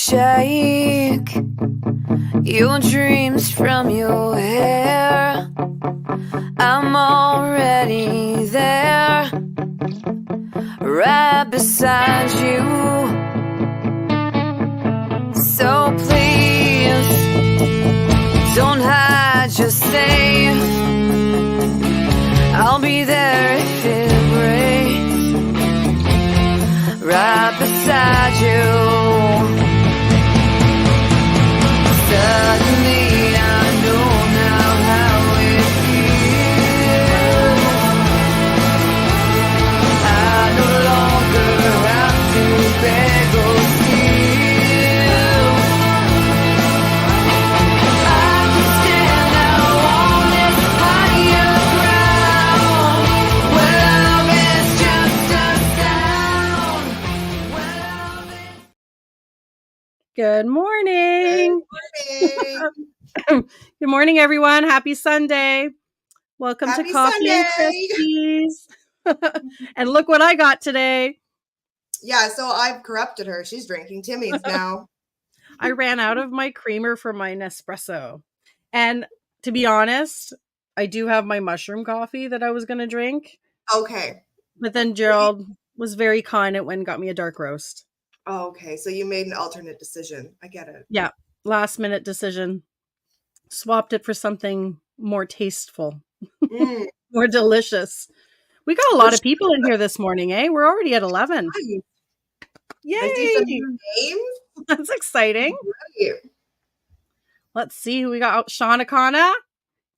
shake your dreams from your hair. I'm already there, right beside you. So please, don't hide, just say I'll be there if it breaks, right beside you. Suddenly I know now how it feels. I no longer have to beg or steal. I can stand now on this higher ground, where love is just a sound. Where love is... Good morning. Good morning, everyone. Happy Sunday. Welcome Happy to Coffee and Sunday. Cresties. And look what I got today. Yeah, so I've corrupted her. She's drinking Timmy's now. I ran out of my creamer for my Nespresso. And to be honest, I do have my mushroom coffee that I was going to drink. Okay. But then Gerald was very kind and went and got me a dark roast. Oh, okay, so you made an alternate decision. I get it. Yeah, last minute decision. Swapped it for something more tasteful, more delicious. We got a lot of people in here this morning, eh? We're already at 11. Nice. Yay! I see some new names. That's exciting. Right. Let's see who we got. Oh, Shauna Kana.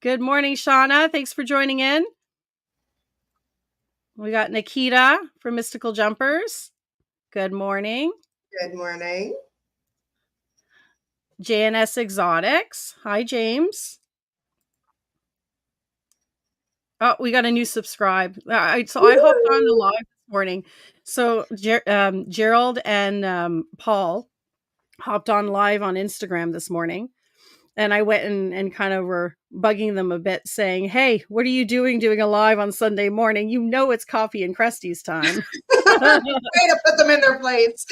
Good morning, Shauna. Thanks for joining in. We got Nikita from Mystical Jumpers. Good morning. Good morning. JNS Exotics. Hi, James. Oh, we got a new subscribe. So I hopped on the live this morning. So Gerald and Paul hopped on live on Instagram this morning. And I went and kind of were bugging them a bit, saying, hey, what are you doing a live on Sunday morning? You know it's Coffee and Cresties time. Way to put them in their place.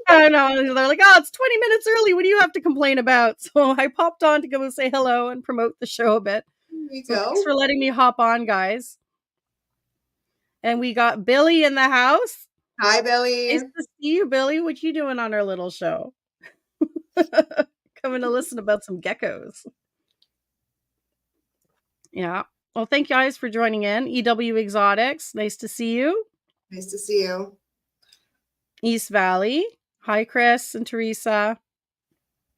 I know. They're like, oh, it's 20 minutes early. What do you have to complain about? So I popped on to go and say hello and promote the show a bit. There you So go. thanks for letting me hop on, guys. And we got Billy in the house. Hi, Billy. Nice to see you, Billy. What you doing on our little show? Coming to listen about some geckos. Yeah. Well, thank you guys for joining in. EW Exotics. Nice to see you. Nice to see you. East Valley. Hi, Chris and Teresa.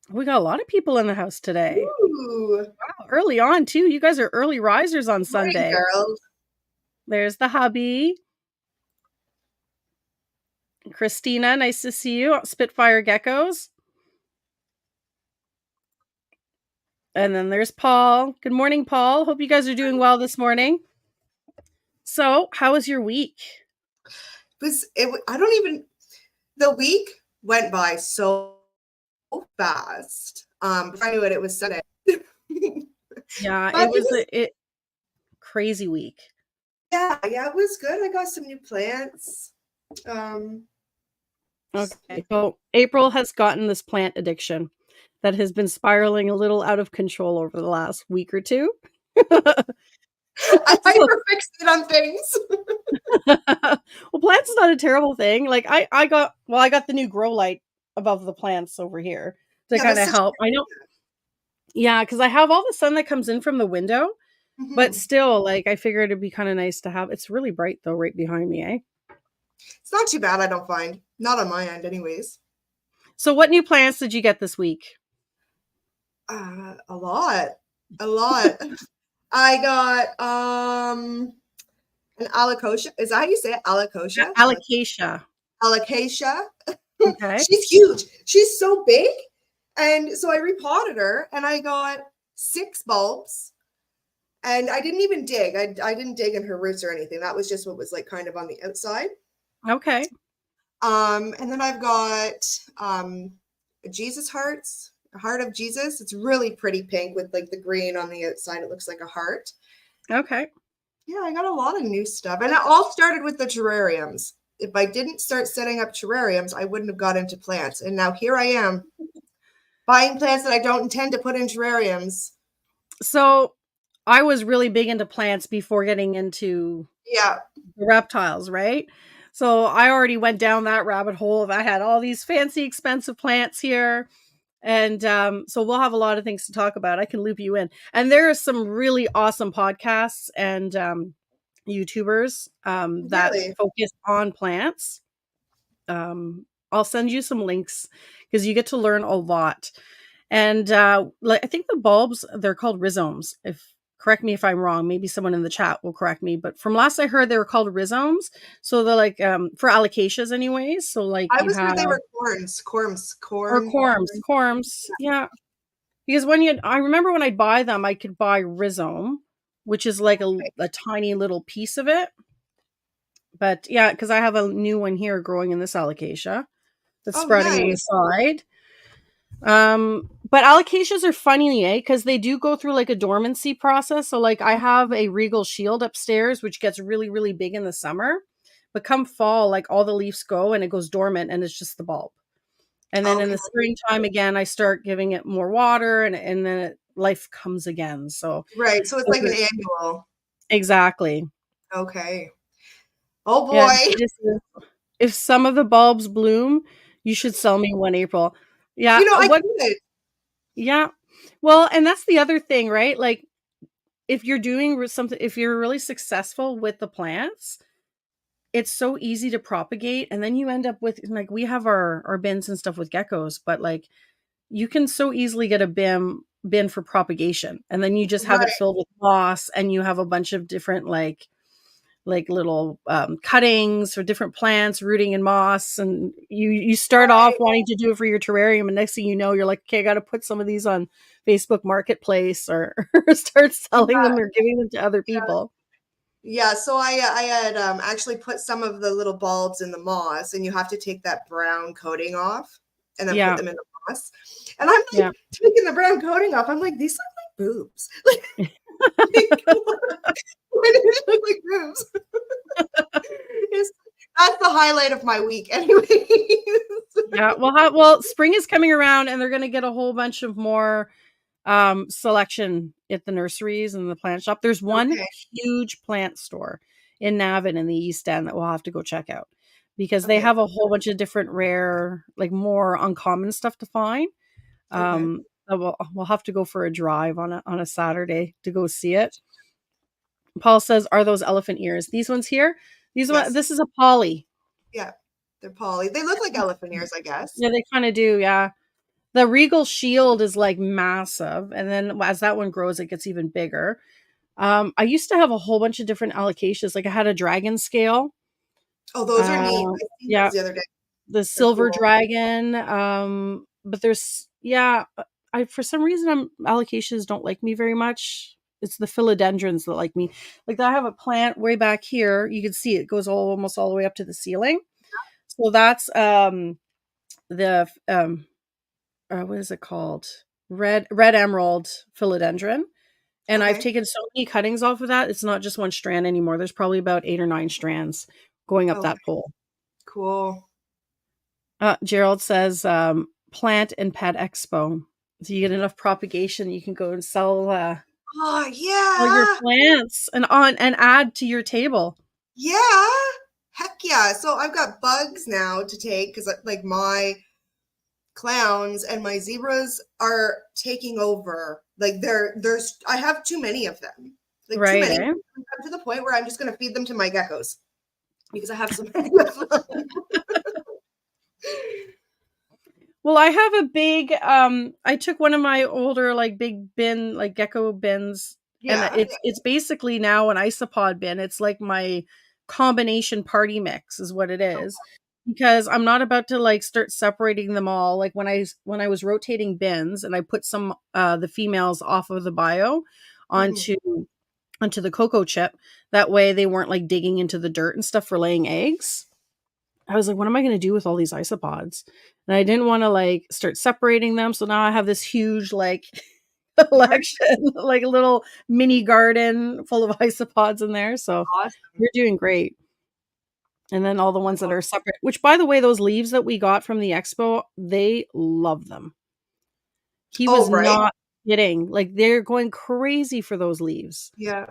We got a lot of people in the house today. Ooh. Wow, early on, too. You guys are early risers on Sunday. Morning, girls. There's the hubby. Christina, nice to see you. Spitfire Geckos. And then there's Paul. Good morning, Paul. Hope you guys are doing well this morning. So, how was your week? The week went by so fast. Before I knew it was Sunday. Yeah, But it was a crazy week. Yeah, it was good. I got some new plants. Okay, so April has gotten this plant addiction that has been spiraling a little out of control over the last week or two. I hyper-fixate on things. Well, plants is not a terrible thing. Like I got the new grow light above the plants over here to kind of help. I know. Yeah, because I have all the sun that comes in from the window, but still, like I figured it'd be kind of nice to have. It's really bright though, right behind me, eh? It's not too bad, I don't find. Not on my end, anyways. So, what new plants did you get this week? A lot. I got an alocasia. Is that how you say it? Alocasia? Alocasia. Okay. She's huge. She's so big. And so I repotted her and I got 6 bulbs. And I didn't even dig. I didn't dig in her roots or anything. That was just what was like kind of on the outside. Okay. And then I've got Jesus hearts. A heart of Jesus. It's really pretty pink with like the green on the outside. It looks like a heart. Okay. Yeah, I got a lot of new stuff. And it all started with the terrariums. if I didn't start setting up terrariums, I wouldn't have got into plants. And now here I am buying plants that I don't intend to put in terrariums. So I was really big into plants before getting into Yeah. the reptiles, right? So I already went down that rabbit hole. I had all these fancy, expensive plants here. And so we'll have a lot of things to talk about. I can loop you in. And there are some really awesome podcasts and YouTubers that Really? focus on plants. I'll send you some links because you get to learn a lot. And like I think the bulbs, they're called rhizomes. If correct me if I'm wrong, maybe someone in the chat will correct me. But from last I heard, they were called rhizomes. So they're like for alocasias, anyways. So like I you was have heard they were corms. or corms, yeah. Because I remember when I'd buy them, I could buy rhizome, which is like a tiny little piece of it. But yeah, because I have a new one here growing in this alocasia that's Oh, sprouting on the nice. side. But alocasias are funny, because they do go through like a dormancy process. So like I have a regal shield upstairs, which gets really, really big in the summer. But come fall, like all the leaves go and it goes dormant and it's just the bulb. And then in Okay. the springtime again, I start giving it more water and then life comes again. So Right. So it's like an annual. exactly. Okay. Oh Yeah. boy. If some of the bulbs bloom, you should sell me one, April. Yeah. I could. Yeah. Well, and that's the other thing, right? Like if you're doing something, if you're really successful with the plants, it's so easy to propagate. And then you end up with like, we have our bins and stuff with geckos, but like you can so easily get a bin for propagation. And then you just have it Right. filled with moss and you have a bunch of different like little cuttings for different plants rooting in moss, and you start off wanting to do it for your terrarium, and next thing you know you're like, okay, I got to put some of these on Facebook Marketplace or start selling Yeah. them or giving them to other people. Yeah. So I had actually put some of the little bulbs in the moss, and you have to take that brown coating off and then put them in the moss. And I'm like taking the brown coating off. I'm like, these look like boobs. Why do they look like boobs? That's the highlight of my week, anyway. Yeah. Well, spring is coming around, and they're going to get a whole bunch of more selection at the nurseries and the plant shop. There's one huge plant store in Navan in the East End that we'll have to go check out because they have a whole bunch of different rare, like more uncommon stuff to find. We'll have to go for a drive on a Saturday to go see it. Paul says, "Are those elephant ears? These ones here? This is a poly. Yeah, they're poly. They look like elephant ears, I guess. Yeah, they kind of do. Yeah, the regal shield is like massive, and then as that one grows, it gets even bigger. I used to have a whole bunch of different allocations. Like I had a dragon scale. Oh, those are neat. I seen Yeah, those the other day. the silver cool. dragon. But there's I for some reason allocations don't like me very much. It's the philodendrons that like me. Like I have a plant way back here. You can see it goes almost all the way up to the ceiling. So that's the what is it called? Red emerald philodendron. And I've taken so many cuttings off of that. It's not just one strand anymore. There's probably about 8 or 9 strands going up that pole. Cool. Gerald says plant and pet expo. So you get enough propagation, you can go and sell Oh, all your yeah. plants and add to your table. Yeah. Heck yeah. So I've got bugs now to take because like my clowns and my zebras are taking over. Like I have too many of them. Like too many. I'm to the point where I'm just gonna feed them to my geckos because I have so many of them. Well, I have a big I took one of my older like big bin, like gecko bins, and it's basically now an isopod bin. It's like my combination party mix is what it is. Because I'm not about to like start separating them all. Like when I was rotating bins and I put some the females off of the bio onto the cocoa chip, that way they weren't like digging into the dirt and stuff for laying eggs. I was like, what am I going to do with all these isopods? And I didn't want to like start separating them. So now I have this huge like collection, like a little mini garden full of isopods in there. So you're doing great. And then all the ones that are separate, which by the way, those leaves that we got from the expo, they love them. He was right? not kidding. Like they're going crazy for those leaves. Yeah.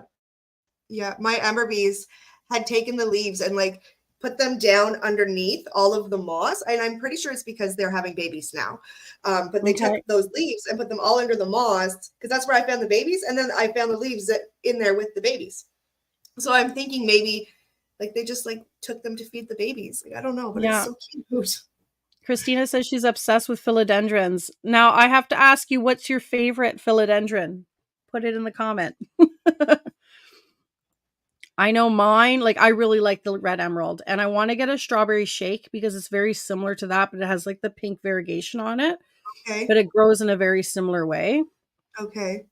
Yeah. My Amber bees had taken the leaves and like put them down underneath all of the moss. And I'm pretty sure it's because they're having babies now. But they took those leaves and put them all under the moss because that's where I found the babies. And then I found the leaves in there with the babies. So I'm thinking maybe like they just like took them to feed the babies. Like, I don't know, but it's so cute. Christina says she's obsessed with philodendrons. Now I have to ask you, what's your favorite philodendron? Put it in the comment. I know mine, like I really like the red emerald and I want to get a strawberry shake because it's very similar to that, but it has like the pink variegation on it. Okay. But it grows in a very similar way. Okay.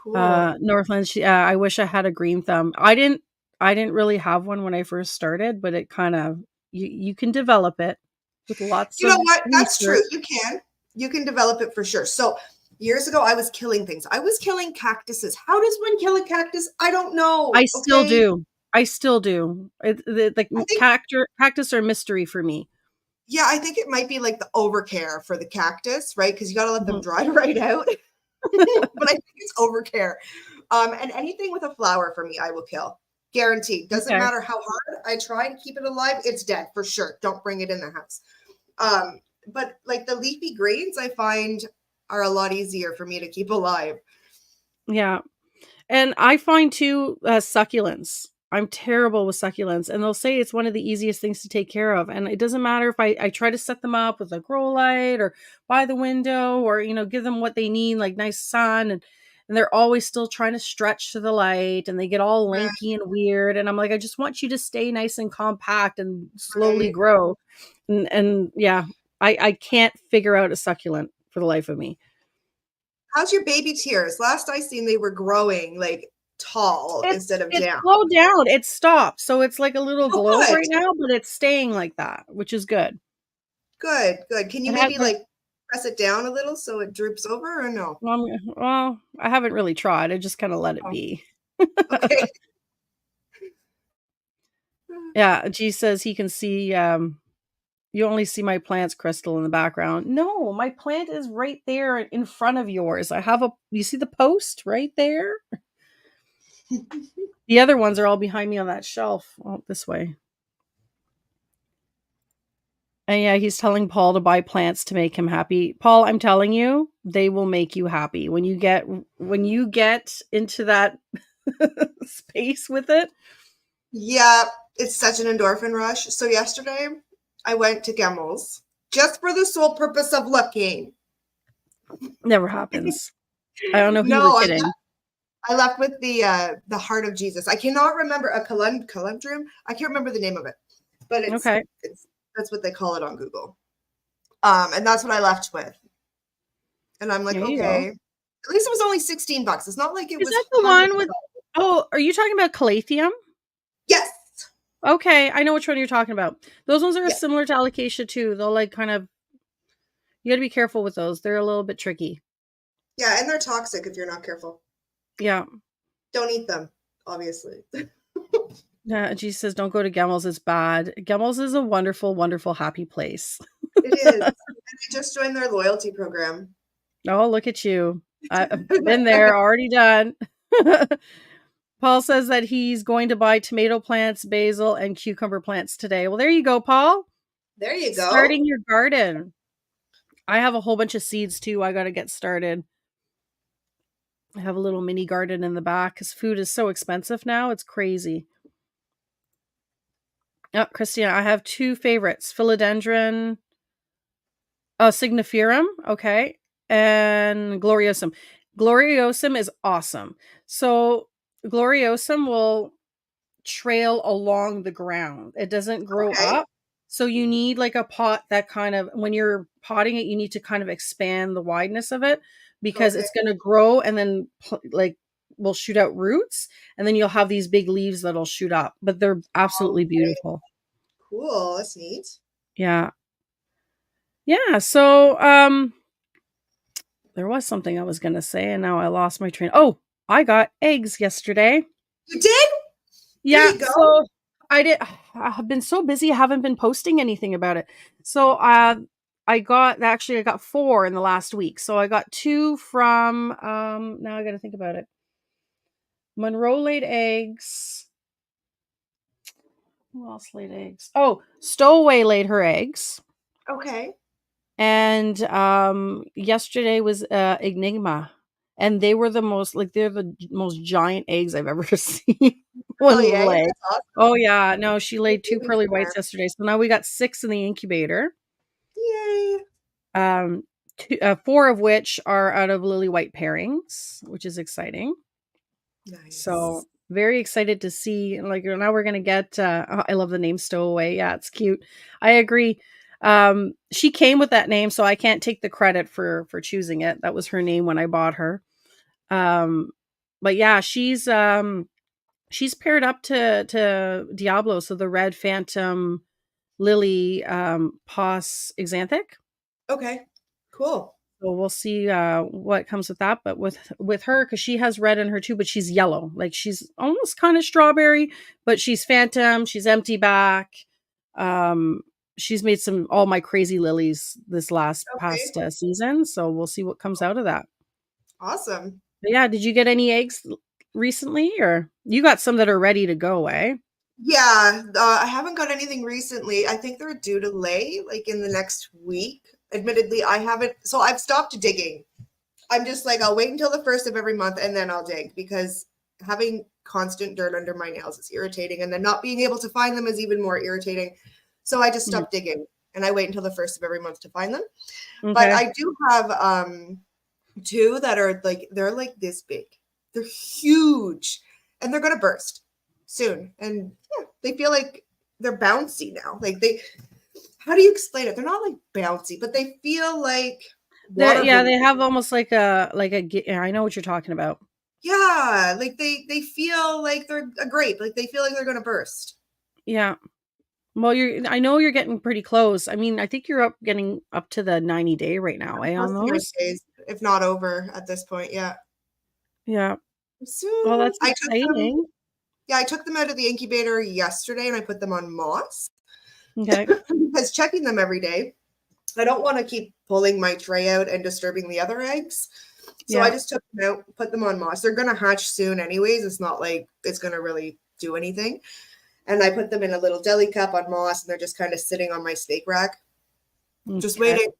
Cool. Northland, I wish I had a green thumb. I didn't really have one when I first started, but it kind of you can develop it with lots You know of what? That's true. research. You can develop it for sure. So years ago, I was killing things. I was killing cactuses. How does one kill a cactus? I don't know. I still Okay. do. I still do. Like I think- cactus are mystery for me. Yeah, I think it might be like the overcare for the cactus, right? Because you got to let them Mhm. dry right out. But I think it's overcare. And anything with a flower for me, I will kill. Guaranteed. Doesn't Okay. matter how hard I try to keep it alive, it's dead for sure. Don't bring it in the house. But like the leafy greens, I find are a lot easier for me to keep alive. Yeah. And I find too succulents. I'm terrible with succulents. And they'll say it's one of the easiest things to take care of. And it doesn't matter if I try to set them up with a grow light or by the window or, give them what they need, like nice sun. And they're always still trying to stretch to the light and they get all Right. lanky and weird. And I'm like, I just want you to stay nice and compact and slowly Right. grow. And yeah, I can't figure out a succulent for the life of me. How's your baby tears? Last I seen, they were growing like tall instead of It's down. slowed down. It stopped. So it's like a little Oh, globe good. right now, but it's staying like that, which is good. Good. Can you It maybe hasn't- like press it down a little so it droops over or no? Well, I haven't really tried. I just kind of let it Oh. be. Okay. Yeah, G says he can see you only see my plants, Crystal, in the background. No, my plant is right there in front of yours. You see the post right there? The other ones are all behind me on that shelf. Oh, this way. And yeah, he's telling Paul to buy plants to make him happy. Paul, I'm telling you, they will make you happy. When you get into that space with it. Yeah, it's such an endorphin rush. So yesterday I went to Gemmel's just for the sole purpose of looking. Never happens. I don't know who you No, were kidding. I left with the heart of Jesus. I cannot remember a calendrium. I can't remember the name of it, but that's what they call it on Google. And that's what I left with. And I'm like, There you okay. go. At least it was only $16. It's not like it Is was. that the one $100. with? Oh, are you talking about Calatheum? Yes. Okay, I know which one you're talking about. Those ones are Yeah. similar to alocasia too. They'll like kind of. You got to be careful with those. They're a little bit tricky. Yeah, and they're toxic if you're not careful. Yeah. Don't eat them, obviously. Yeah, G says don't go to Gemmel's. It's bad. Gemmel's is a wonderful, wonderful, happy place. It is. And I just joined their loyalty program. Oh, look at you. I've been there, already done. Paul says that he's going to buy tomato plants, basil, and cucumber plants today. Well, there you go, Paul. There you go. Starting your garden. I have a whole bunch of seeds too. I got to get started. I have a little mini garden in the back because food is so expensive now. It's crazy. Oh, Christina, I have two favorites. Philodendron signiferum, okay, and gloriosum. Gloriosum is awesome. So gloriosum will trail along the ground. It doesn't grow up. So you need like a pot that kind of, when you're potting it, you need to kind of expand the wideness of it because it's going to grow and then will shoot out roots. And then you'll have these big leaves that'll shoot up, but they're absolutely beautiful. Cool. That's neat. Yeah. Yeah. So, there was something I was going to say and now I lost my train. Oh, I got eggs yesterday. You did? Yeah. There you go. So I've been so busy, I haven't been posting anything about it. So I got 4 in the last week. So I got 2 from now I got to think about it. Monroe laid eggs. Who else laid eggs? Oh, Stowaway laid her eggs. Okay. And yesterday was Enigma. And they were they're the most giant eggs I've ever seen. One Really, eh? lay. That's awesome. Oh yeah, no, she laid 2 Babies pearly in there. whites yesterday. So now we got 6 in the incubator. Yay. 4 of which are out of lily white pairings, which is exciting. Nice. So very excited to see. Like now we're gonna get. I love the name Stowaway. Yeah, it's cute. I agree. She came with that name, so I can't take the credit for choosing it. That was her name when I bought her. But yeah, she's paired up to Diablo, so the red phantom lily pos exanthic. Okay. Cool. So we'll see what comes with that. But with her, because she has red in her too, but she's yellow. Like she's almost kind of strawberry, but she's phantom. She's empty back. She's made all my crazy lilies this past season. So we'll see what comes out of that. Awesome. But yeah, did you get any eggs recently, or you got some that are ready to go? Yeah, I haven't got anything recently. I think they're due to lay like in the next week. Admittedly, I haven't. So I've stopped digging. I'm just like, I'll wait until the first of every month and then I'll dig, because having constant dirt under my nails is irritating. And then not being able to find them is even more irritating. So I just stopped digging and I wait until the first of every month to find them. Okay. But I do have 2 that are they're like this big. They're huge and they're going to burst soon. And yeah, they feel like they're bouncy now. Like how do you explain it? They're not like bouncy, but they feel like they have almost like a I know what you're talking about. Yeah, like they feel like they're a grape. Like they feel like they're going to burst. Yeah. Well, I know you're getting pretty close. I mean, I think you're getting up to the 90-day right now, on those? Days, if not over at this point. Yeah. Yeah. Soon. Well, that's exciting. I took them out of the incubator yesterday and I put them on moss. Okay. Because checking them every day, I don't want to keep pulling my tray out and disturbing the other eggs. So I just took them out, put them on moss. They're going to hatch soon anyways. It's not like it's going to really do anything. And I put them in a little deli cup on moss, and they're just kind of sitting on my steak rack. Just waiting.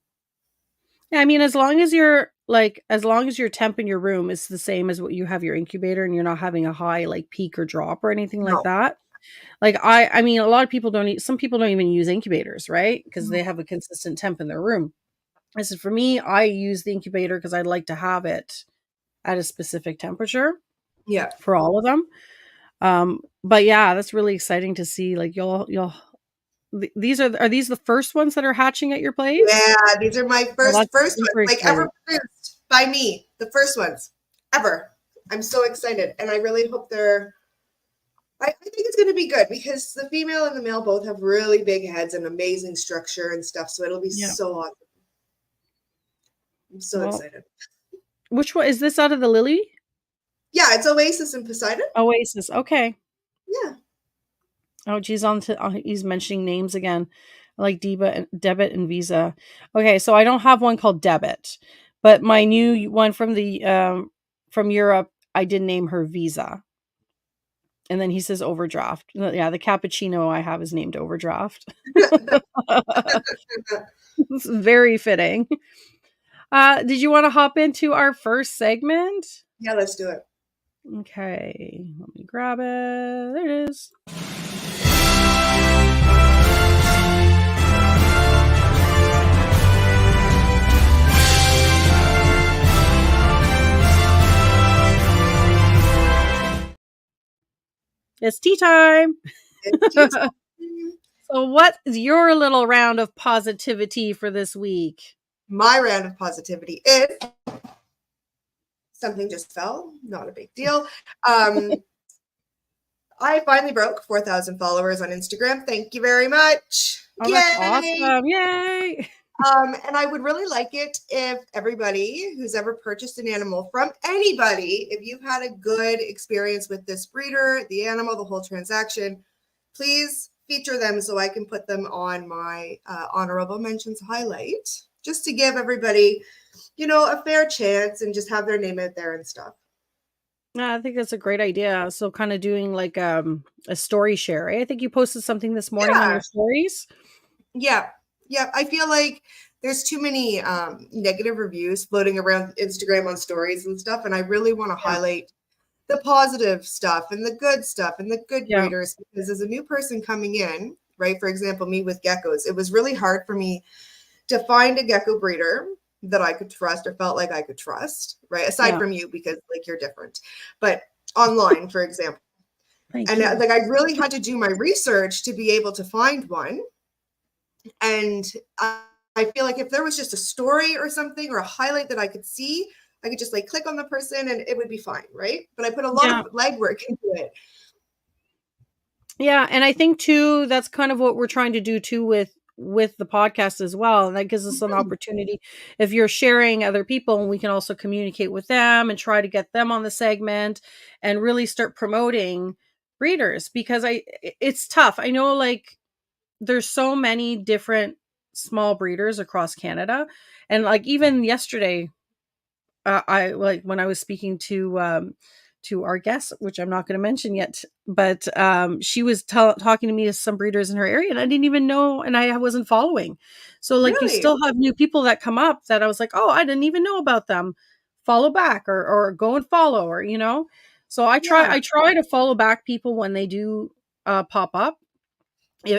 Yeah, I mean, as long as your temp in your room is the same as what you have your incubator, and you're not having a high like peak or drop or anything like that. Like I mean, a lot of people some people don't even use incubators, right? Because they have a consistent temp in their room. I said, for me, I use the incubator because I'd like to have it at a specific temperature. Yeah. For all of them. But yeah, that's really exciting to see. Like these are these the first ones that are hatching at your place? Yeah, these are my first ones, like ever produced by me. The first ones ever. I'm so excited, and I really hope I think it's going to be good, because the female and the male both have really big heads and amazing structure and stuff. So it'll be so awesome. I'm so excited. Which one is this out of the lily? Yeah, it's Oasis and Poseidon. Oasis. Okay. Yeah. Oh, geez, he's mentioning names again. I like Debit and Visa. Okay, so I don't have one called Debit, but my new one from from Europe, I did name her Visa. And then he says Overdraft. Yeah, the cappuccino I have is named Overdraft. It's very fitting. Did you want to hop into our first segment? Yeah, let's do it. Okay, let me grab it. There it is. It's tea time. So what is your little round of positivity for this week? My round of positivity is something just fell. Not a big deal. I finally broke 4,000 followers on Instagram. Thank you very much. Oh, that's awesome. Yay. And I would really like it if everybody who's ever purchased an animal from anybody, if you've had a good experience with this breeder, the animal, the whole transaction, please feature them so I can put them on my honorable mentions highlight, just to give everybody, a fair chance and just have their name out there and stuff. Yeah, I think that's a great idea. So kind of doing like a story share, right? I think you posted something this morning on your stories. Yeah. I feel like there's too many negative reviews floating around Instagram on stories and stuff, and I really want to highlight the positive stuff and the good stuff and the good breeders, because as a new person coming in, right, for example, me with geckos, it was really hard for me to find a gecko breeder that I could trust or felt like I could trust, right? Aside from you, because like you're different, but online, for example. And like I really had to do my research to be able to find one. And I feel like if there was just a story or something or a highlight that I could see, I could just like click on the person and it would be fine, right? But I put a lot of legwork into it. Yeah, and I think too that's kind of what we're trying to do too with the podcast as well. And that gives us an opportunity if you're sharing other people, and we can also communicate with them and try to get them on the segment and really start promoting breeders, because it's tough. I know like there's so many different small breeders across Canada, and like even yesterday I like when I was speaking to our guest, which I'm not going to mention yet, but she was talking to me to some breeders in her area, and I didn't even know, and I wasn't following. So like you still have new people that come up that I was like, oh, I didn't even know about them. Follow back or go and follow, or So I try to follow back people when they do pop up.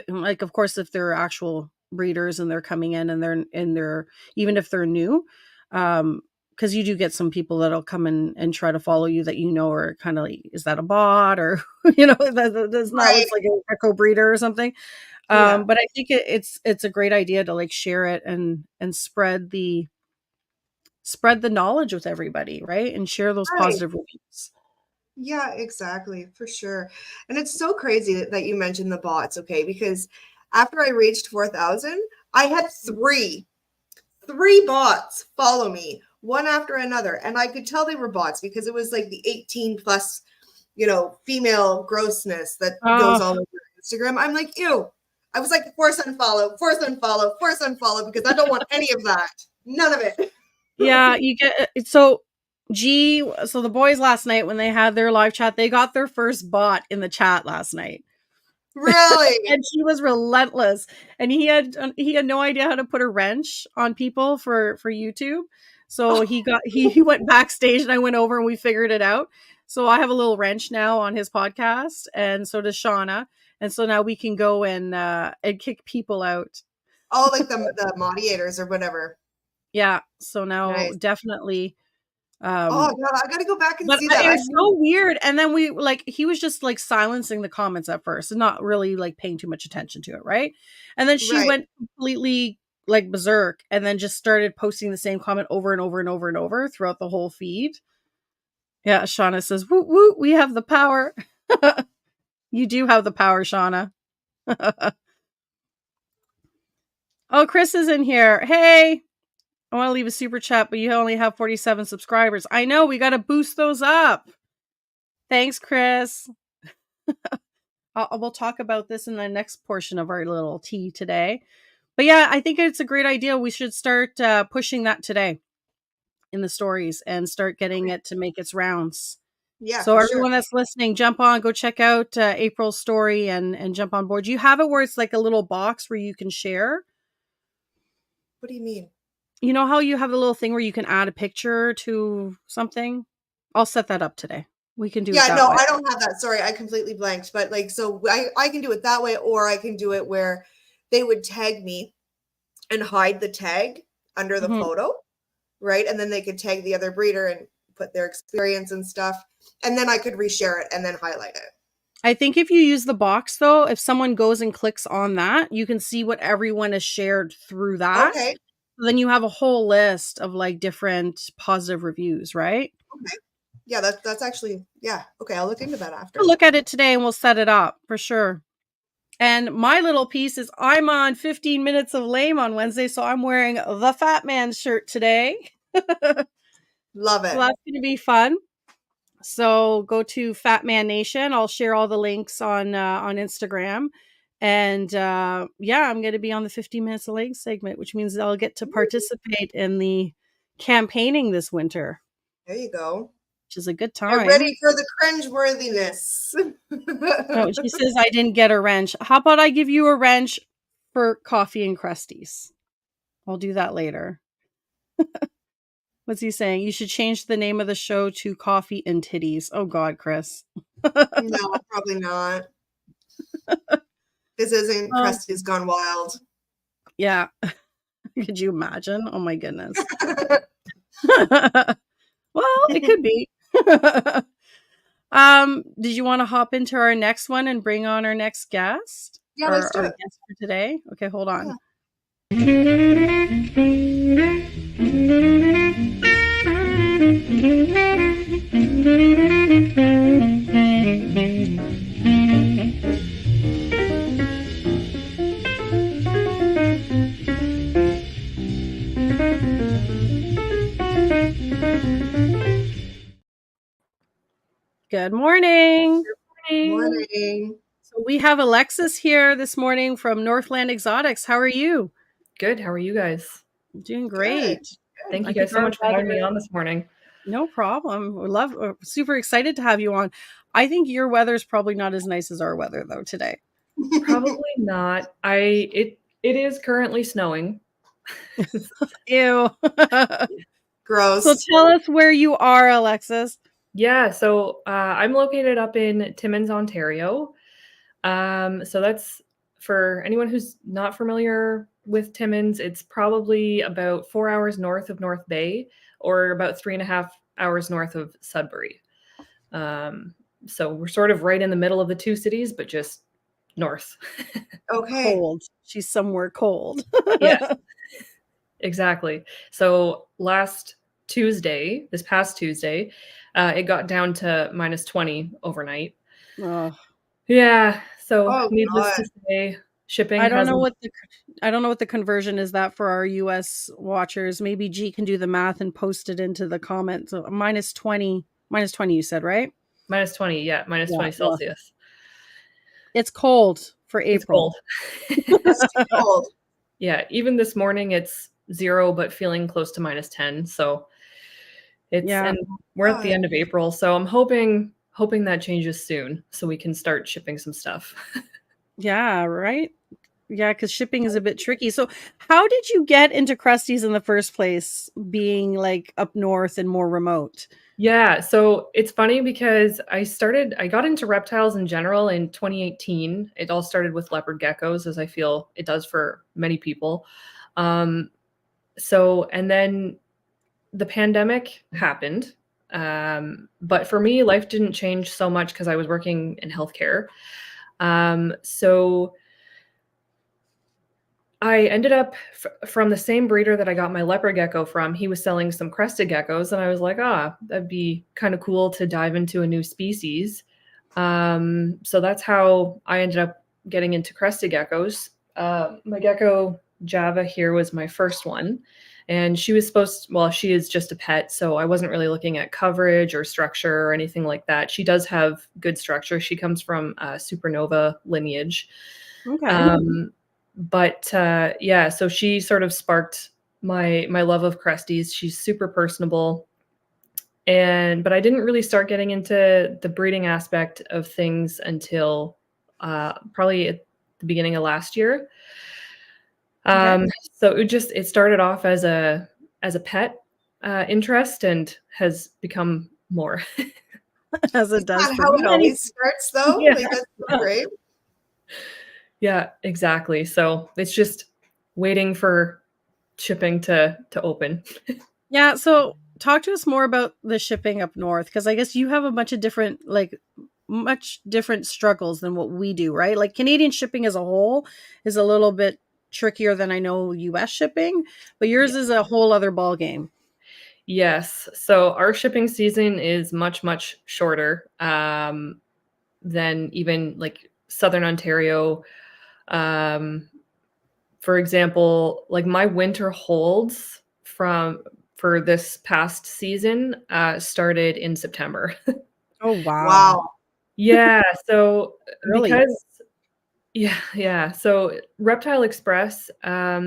Like of course if they're actual breeders and they're coming in and they're even if they're new, because you do get some people that'll come in and try to follow you that are kind of like, is that a bot, or that's not looks like a gecko breeder or something. But I think it's a great idea to like share it and spread the knowledge with everybody, right? And share those positive reviews. Yeah, exactly, for sure. And it's so crazy that you mentioned the bots, okay? Because after I reached 4,000, I had three bots follow me, one after another. And I could tell they were bots because it was like the 18 plus, female grossness that goes all over Instagram. I'm like, ew. I was like, force unfollow, because I don't want any of that. None of it. Yeah, you get so the boys last night when they had their live chat, they got their first bot in the chat last night. Really? And she was relentless, and he had no idea how to put a wrench on people for YouTube. So he went backstage, and I went over and we figured it out. So I have a little wrench now on his podcast, and so does Shauna. And so now we can go and kick people out. Oh, like the moderators or whatever. Yeah. So now definitely. Oh God, I gotta go back and see But that. it was so weird. And then he was just like silencing the comments at first and not really like paying too much attention to it, right? And then she went completely like berserk and then just started posting the same comment over and over and over and over throughout the whole feed. Yeah, Shauna says, "Woo woo, we have the power." You do have the power, Shauna. Oh, Chris is in here. Hey, I want to leave a super chat, but you only have 47 subscribers. I know, we got to boost those up. Thanks, Chris. We'll talk about this in the next portion of our little tea today. But yeah, I think it's a great idea. We should start pushing that today in the stories and start getting it to make its rounds. Yeah. So everyone that's listening, jump on, go check out April's story and jump on board. Do you have it where it's like a little box where you can share? What do you mean? You know how you have a little thing where you can add a picture to something? I'll set that up today. We can do it that way. I don't have that. Sorry, I completely blanked. But like, so I can do it that way, or I can do it where they would tag me and hide the tag under the photo, right? And then they could tag the other breeder and put their experience and stuff. And then I could reshare it and then highlight it. I think if you use the box, though, if someone goes and clicks on that, you can see what everyone has shared through that. Okay. Then you have a whole list of like different positive reviews, right? Okay. Yeah, that's actually, yeah. Okay, I'll look into that after. I'll look at it today and we'll set it up for sure. And my little piece is I'm on 15 minutes of lame on Wednesday, so I'm wearing the Fat Man shirt today. Love it. So that's going to be fun. So go to Fat Man Nation. I'll share all the links on Instagram. And yeah, I'm going to be on the 15 minutes of legs segment, which means I'll get to participate in the campaigning this winter, There you go. which is a good Get time. ready for the cringeworthiness. Oh, she says I didn't get a wrench. How about I give you a wrench for coffee and Cresties? I'll do that later. What's he saying? You should change the name of the show to Coffee and Titties. Oh God, Chris. No, probably not. This isn't Cresties Gone Wild. Yeah. Could you imagine? Oh my goodness. Well, it could be. Did you want to hop into our next one and bring on our next guest? Yeah, let's do our it. guest for today? Okay, hold on. Good morning. Morning. So we have Alexis here this morning from Northland Exotics. How are you? Good. How are you guys? Doing great. Thank I you think guys so our much for having me weather- on this morning. No problem. We're super excited to have you on. I think your weather is probably not as nice as our weather though today. Probably not. It is currently snowing. Ew. Gross. So tell us where you are, Alexis. Yeah, so I'm located up in Timmins, Ontario. So that's for anyone who's not familiar with Timmins, it's probably about 4 hours north of North Bay or about 3.5 hours north of Sudbury. So we're sort of right in the middle of the two cities, but just north. Okay. Cold. She's somewhere cold. Yeah, exactly. So this past Tuesday, it got down to -20 overnight. Oh, Yeah. So Oh, needless God. to say, shipping I don't know hasn't- what the conversion is that for our US watchers. Maybe G can do the math and post it into the comments. So -20 you said, right? -20, yeah, -20 Yeah, well, Celsius. it's cold for It's April. cold. That's too cold. Yeah, even this morning it's 0, but feeling close to -10. So Yeah. and we're at the end of April, so I'm hoping that changes soon so we can start shipping some stuff. Yeah, right? Yeah, because shipping is a bit tricky. So how did you get into Cresties in the first place, being like up north and more remote? Yeah, so it's funny because I got into reptiles in general in 2018. It all started with leopard geckos, as I feel it does for many people. And then the pandemic happened. But for me, life didn't change so much because I was working in healthcare. So I ended up from the same breeder that I got my leopard gecko from. He was selling some crested geckos, and I was like, that'd be kind of cool to dive into a new species. So that's how I ended up getting into crested geckos. My gecko Java here was my first one, and she is just a pet, so I wasn't really looking at coverage or structure or anything like that. She does have good structure. She comes from supernova lineage. Okay. So she sort of sparked my love of Cresties. She's super personable. But I didn't really start getting into the breeding aspect of things until probably at the beginning of last year. So it started off as a pet interest and has become more. As it Isn't does that for how it many. always starts, though? Yeah. Like, that's so great. Yeah, exactly. So it's just waiting for shipping to open. Yeah, so talk to us more about the shipping up north, because I guess you have a bunch of different, much different struggles than what we do, right? Like Canadian shipping as a whole is a little bit trickier than I know US shipping, but yours is a whole other ball game. Yes. So our shipping season is much, much shorter than even like Southern Ontario. For example, like my winter holds for this past season started in September. Oh, wow. Wow. Yeah, so Really? because yeah. So Reptile Express, I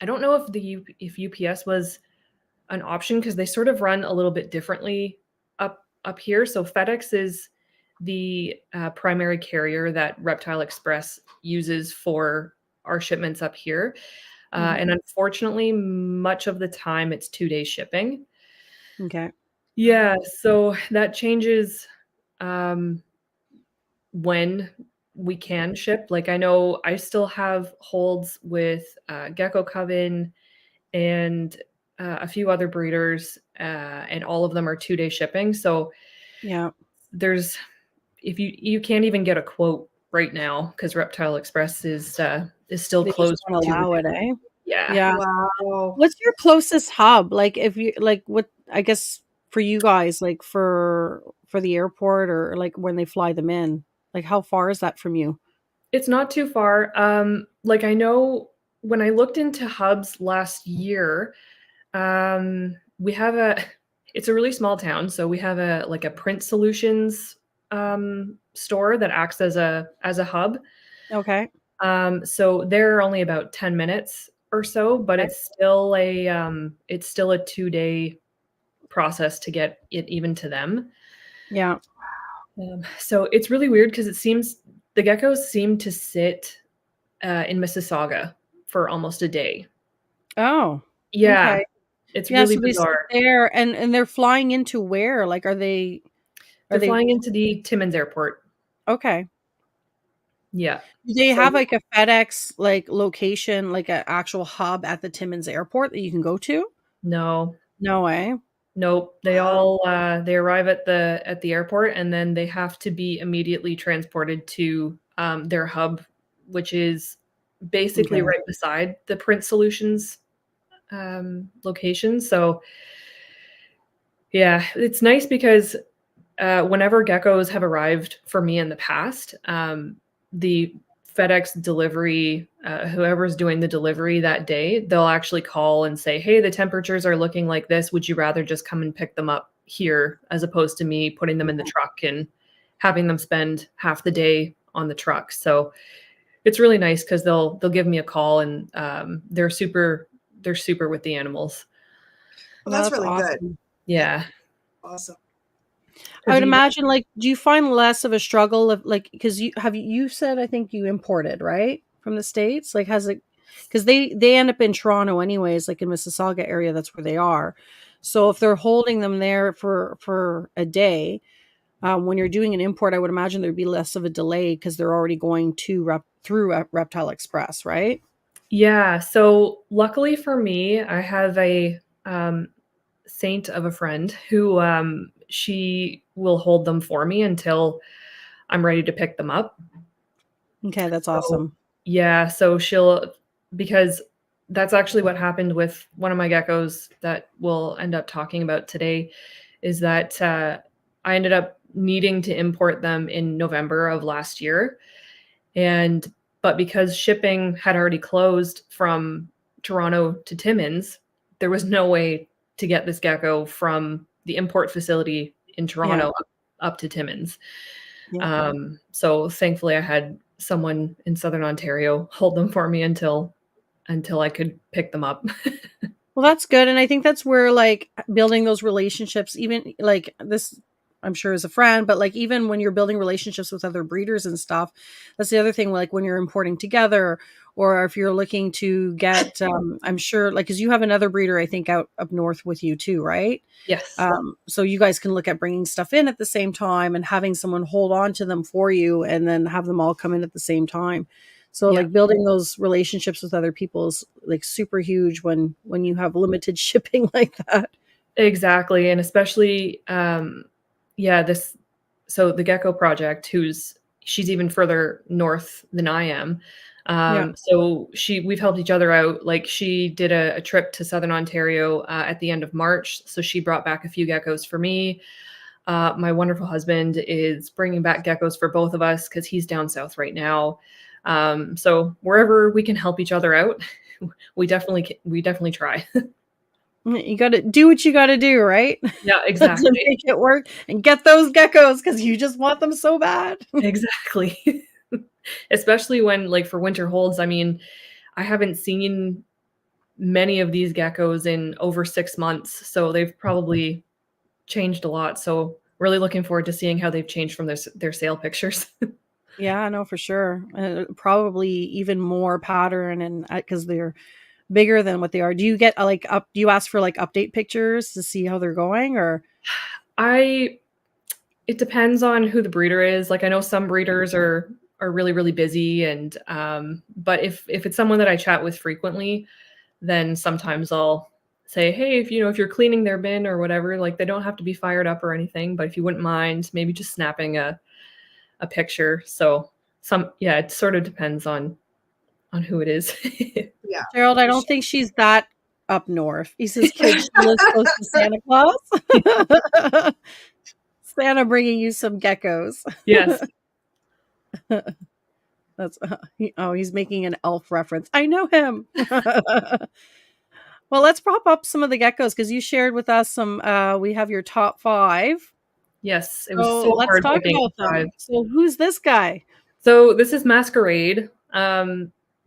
don't know if if UPS was an option because they sort of run a little bit differently up here. So FedEx is the primary carrier that Reptile Express uses for our shipments up here. Mhm. And unfortunately, much of the time it's 2 day shipping. Okay. Yeah, so that changes um, when we can ship. Like I know I still have holds with Gecko Coven and a few other breeders, and all of them are 2 day shipping. So Yeah. there's if you can't even get a quote right now because Reptile Express is still They just closed don't for 2 allow weeks. it, eh? Yeah. Yeah. Wow. What's your closest hub? Like, if you like, what I guess for you guys, like for the airport or like when they fly them in, like how far is that from you? It's not too far. Like I know when I looked into hubs last year, we have a it's a really small town, so we have a like a print solutions store that acts as a hub. Okay. So they're only about 10 minutes or so, but Okay. it's still a 2 day process to get it even to them. Yeah. So it's really weird because it seems the geckos seem to sit in Mississauga for almost a day. Oh, Yeah, okay. it's Yeah, really so they sit bizarre. there and they're flying into where? Like, are They're they flying into the Timmins Airport. okay. Yeah. Do they So have like a FedEx like location, like an actual hub at the Timmins Airport that you can go to? no, No way. nope. They Wow. all they arrive at the airport and then they have to be immediately transported to their hub, which is basically Okay. right beside the Print Solutions location. So yeah, it's nice because whenever geckos have arrived for me in the past, the FedEx delivery, whoever's doing the delivery that day, they'll actually call and say, "Hey, the temperatures are looking like this. Would you rather just come and pick them up here as opposed to me putting them in the truck and having them spend half the day on the truck?" So it's really nice because they'll give me a call and they're super with the animals. Well, No, that's that's really good. awesome. Yeah. Awesome. I Have would you? imagine, like, do you find less of a struggle of like, because you said, I think you imported, right, from the States? Like, has it, because they end up in Toronto anyways, like in Mississauga area, that's where they are. So if they're holding them there for a day, when you're doing an import, I would imagine there'd be less of a delay because they're already going to through Reptile Express, right? Yeah. So luckily for me, I have a um, saint of a friend who she will hold them for me until I'm ready to pick them up. Okay, that's So awesome. yeah, so she'll because that's actually what happened with one of my geckos that we'll end up talking about today is that I ended up needing to import them in November of last year. And but because shipping had already closed from Toronto to Timmins, there was no way to get this gecko from the import facility in Yeah, Toronto up to Timmins. yeah. So thankfully, I had someone in Southern Ontario hold them for me until I could pick them up. Well, that's good. And I think that's where like building those relationships, even like this, I'm sure as a friend, but like even when you're building relationships with other breeders and stuff, that's the other thing. Like when you're importing together, or if you're looking to get, I'm sure, like, because you have another breeder, I think, out up north with you too, right? Yes. So you guys can look at bringing stuff in at the same time and having someone hold on to them for you, and then have them all come in at the same time. So Yeah. like building those relationships with other people is like super huge when you have limited shipping like that. Exactly, and especially, yeah, this so the Gecko Project, she's even further north than I am. Yeah. So we've helped each other out. Like she did a trip to Southern Ontario at the end of March, so she brought back a few geckos for me. My wonderful husband is bringing back geckos for both of us because he's down south right now. So wherever we can help each other out, we definitely try. You got to do what you got to do, right? Yeah, To exactly. make it work and get those geckos because you just want them so bad. Exactly. Especially when, like, for winter holds, I mean, I haven't seen many of these geckos in over 6 months, so they've probably changed a lot. So really looking forward to seeing how they've changed from their sale pictures. Yeah, I know for sure. Probably even more pattern and because they're bigger than what they are. Do you get do you ask for like update pictures to see how they're going or? I It depends on who the breeder is. Like, I know some breeders are really, really busy, and but if it's someone that I chat with frequently, then sometimes I'll say, hey, if you're cleaning their bin or whatever, like, they don't have to be fired up or anything, but if you wouldn't mind maybe just snapping a picture. So yeah, it sort of depends on who it is. Yeah. Gerald, I don't think she's that up north. He says, "Kids, she lives close to Santa Claus." Santa bringing you some geckos. Yes. That's he's making an elf reference. I know him. Well, let's prop up some of the geckos because you shared with us some. We have your top 5. Yes, it was So so let's hard talk picking about 5. them. So who's this guy? So this is Masquerade.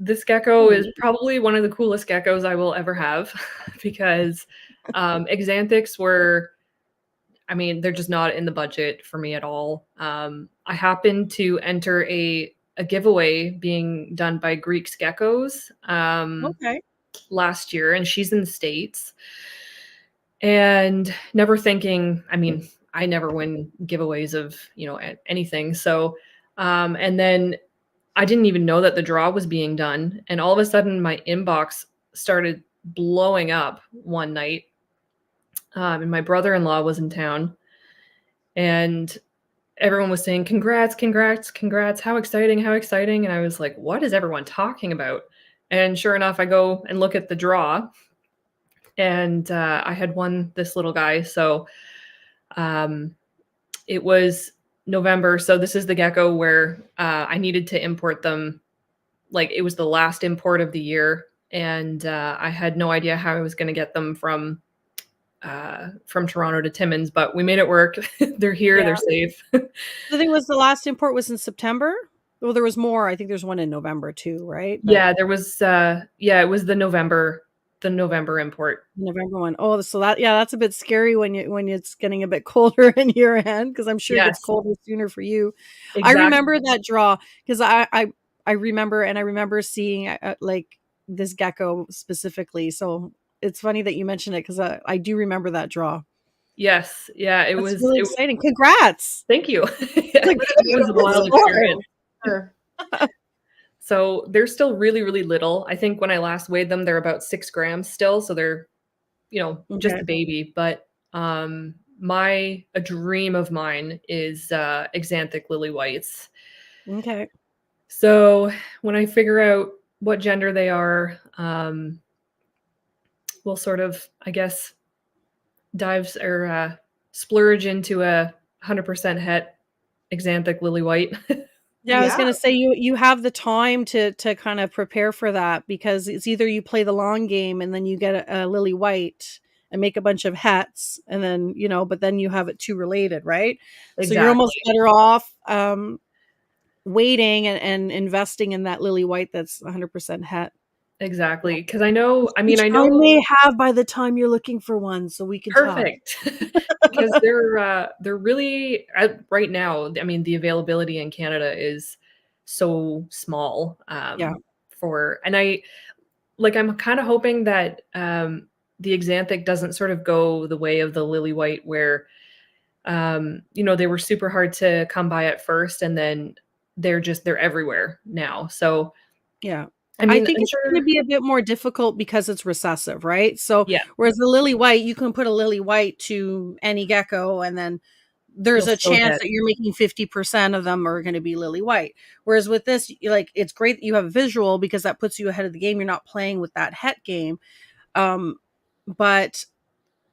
This gecko is probably one of the coolest geckos I will ever have because Exanthics were, I mean, they're just not in the budget for me at all. I happened to enter a giveaway being done by Greek's Geckos Okay. last year, and she's in the States. And never thinking, I mean, I never win giveaways of, anything. So, and then I didn't even know that the draw was being done. And all of a sudden, my inbox started blowing up one night. And my brother-in-law was in town. And everyone was saying, congrats, congrats, congrats. How exciting, how exciting. And I was like, what is everyone talking about? And sure enough, I go and look at the draw. And I had won this little guy. So it was November. So this is the gecko where I needed to import them. Like, it was the last import of the year. And I had no idea how I was going to get them from Toronto to Timmins, but we made it work. They're here. Yeah. They're safe. I think the last import was in September. Well, there was more. I think there's one in November too, right? But Yeah, there was. It was the November import. November one. Oh, so that's a bit scary when it's getting a bit colder in your end because I'm sure it gets Yes, colder sooner for you. I exactly. remember that draw because I remember seeing like this gecko specifically. So it's funny that you mentioned it because I do remember that draw. Yes, yeah, it That's was. really exciting. Congrats! Thank you. It's like, It was a wild experience. Sure. So they're still really, really little. I think when I last weighed them, they're about 6 grams still. So they're, just Okay. a baby. But a dream of mine is Exanthic lily whites. Okay. So when I figure out what gender they are, we'll sort of, I guess, splurge into a 100% het Exanthic lily white. Yeah, I was Yeah. gonna say you have the time to kind of prepare for that because it's either you play the long game and then you get a lily white and make a bunch of hats and then but then you have it two related, right? So you're almost Exactly. better off waiting and investing in that lily white that's 100% het. Exactly. Because I know, I mean, Which I I know. may have by the time you're looking for one, so we can talk. Perfect. Because they're really right now, I mean, the availability in Canada is so small. Yeah. I'm kind of hoping that the Exanthic doesn't sort of go the way of the lily white where they were super hard to come by at first and then they're everywhere now. So Yeah. I I mean, think I'm it's going sure. to be a bit more difficult because it's recessive, right? So Yeah, whereas the lily white, you can put a lily white to any gecko and then there's you'll a still chance get. that you're making 50% of them are going to be lily white. Whereas with this, it's great that you have a visual because that puts you ahead of the game. You're not playing with that het game. But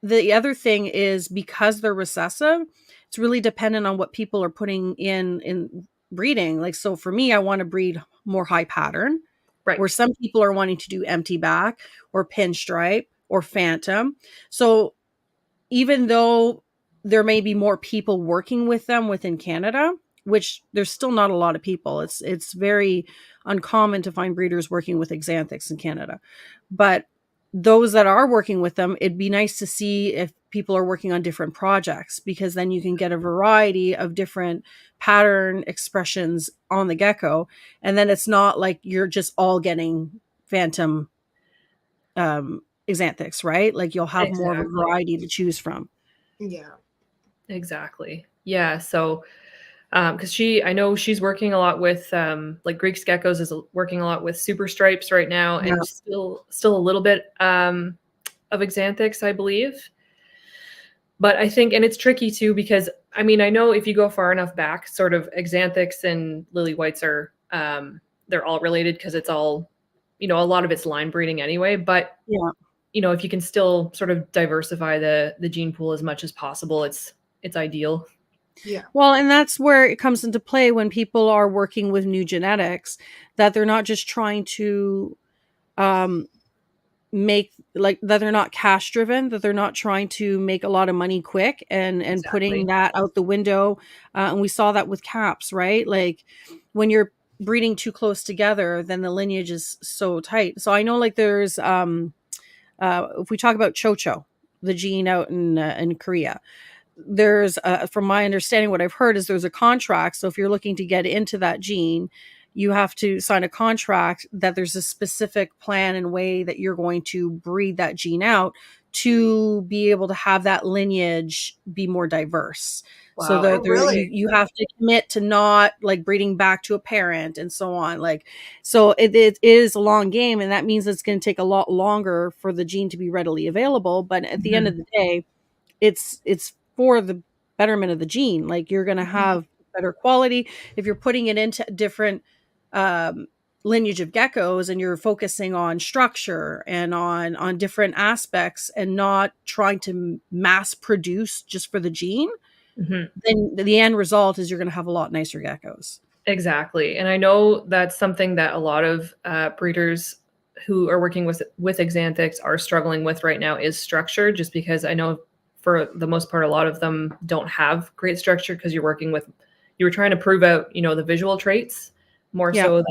the other thing is because they're recessive, it's really dependent on what people are putting in breeding. Like, so for me, I want to breed more high pattern Right. where some people are wanting to do empty back or pinstripe or phantom. So even though there may be more people working with them within Canada, which there's still not a lot of people. It's very uncommon to find breeders working with Xanthics in Canada. But those that are working with them, it'd be nice to see if people are working on different projects, because then you can get a variety of different pattern expressions on the gecko. And then it's not like you're just all getting phantom Xanthics, right? Like you'll have more of a Exactly. variety to choose from. Yeah. Exactly. Yeah. So, because I know she's working a lot with, like Greek's Geckos is working a lot with super stripes right now, Yeah. and still a little bit of Xanthics, I believe. But I think, and it's tricky too, because I mean, I know if you go far enough back, sort of Xanthics and lily whites are, they're all related because it's all, a lot of it's line breeding anyway. But Yeah. if you can still sort of diversify the gene pool as much as possible, it's ideal. Yeah. Well, and that's where it comes into play when people are working with new genetics, that they're not just trying to make, like, that they're not cash driven, that they're not trying to make a lot of money quick and putting Exactly. that out the window. And we saw that with caps, right? Like when you're breeding too close together, then the lineage is so tight. So I know, like, there's if we talk about chocho, the gene out in Korea, there's from my understanding, what I've heard is there's a contract. So if you're looking to get into that gene, you have to sign a contract that there's a specific plan and way that you're going to breed that gene out to be able to have that lineage be more diverse. So Wow. that Oh, really? you have to commit to not like breeding back to a parent and so on. Like, so it is a long game, and that means it's going to take a lot longer for the gene to be readily available. But at the end Mhm. of the day, it's for the betterment of the gene. Like you're going to have better quality if you're putting it into different um, lineage of geckos, and you're focusing on structure and on different aspects, and not trying to mass produce just for the gene. Mhm. Then the end result is you're going to have a lot nicer geckos. Exactly. And I know that's something that a lot of breeders who are working with Xanthics are struggling with right now, is structure, just because I know for the most part, a lot of them don't have great structure, because you were trying to prove out, the visual traits more Yeah. so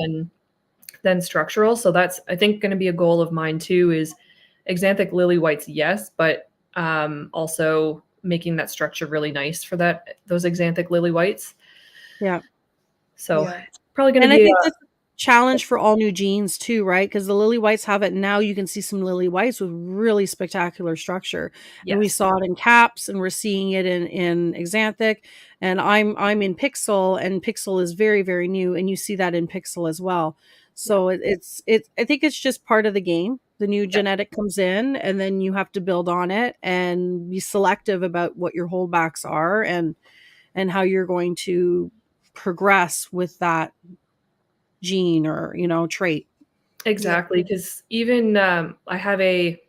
than structural. So that's, I think, going to be a goal of mine too, is Xanthic lily whites, yes, but also making that structure really nice for those Xanthic lily whites. Yeah. So Yeah. it's probably going to And I be think that's a challenge for all new genes too, right? Because the lily whites have it now. You can see some lily whites with really spectacular structure, and we yes. saw it in caps, and we're seeing it in Xanthic. And I'm in Pixel, and Pixel is very, very new, and you see that in Pixel as well. So it's I think it's just part of the game. The new Yeah, genetic comes in, and then you have to build on it and be selective about what your holdbacks are, and how you're going to progress with that gene or trait. Yeah. exactly. Because even I have a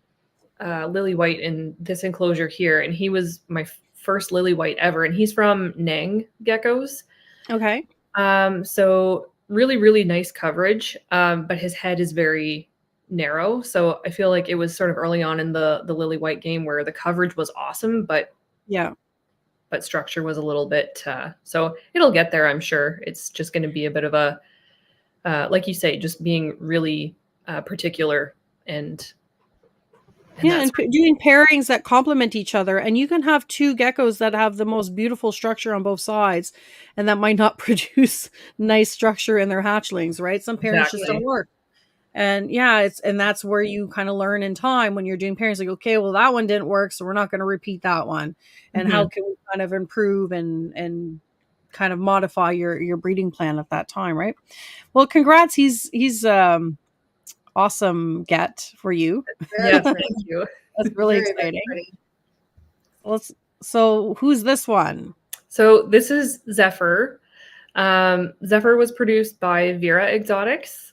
lily white in this enclosure here, and he was my first lily white ever, and he's from Nang geckos. Okay. So really, really nice coverage, but his head is very narrow. So I feel like it was sort of early on in the lily white game where the coverage was awesome, but Yeah. structure was a little bit. So it'll get there, I'm sure. It's just going to be a bit of a, like you say, just being really particular and Yeah, that's and doing pairings that complement each other, and you can have two geckos that have the most beautiful structure on both sides, and that might not produce nice structure in their hatchlings, right? Some pairings just don't exactly. work. And yeah, and that's where you kind of learn in time when you're doing pairings, like, okay, well, that one didn't work, so we're not going to repeat that one. And how Mhm. can we kind of improve and kind of modify your breeding plan at that time, right? Well, congrats. He's awesome get for you. Very Yes, pretty. thank you. That's really Very, very exciting. pretty. So who's this one? So this is Zephyr. Zephyr was produced by Vera Exotics,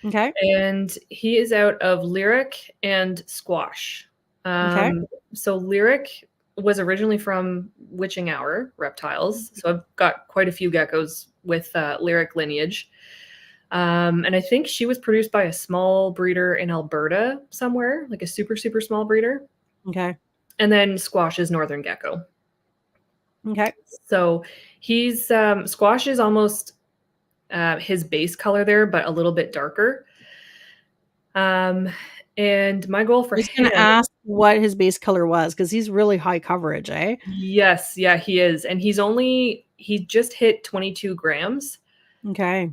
Okay. and he is out of Lyric and Squash. Okay. So Lyric was originally from Witching Hour reptiles. So I've got quite a few geckos with Lyric lineage. And I think she was produced by a small breeder in Alberta somewhere, like a super, super small breeder. Okay. And then Squash is Northern Gecko. Okay. So he's Squash is almost his base color there, but a little bit darker. And my goal for I was him, going to ask what his base color was because he's really high coverage, eh? yes, yeah, he is, and he just hit 22 grams. Okay.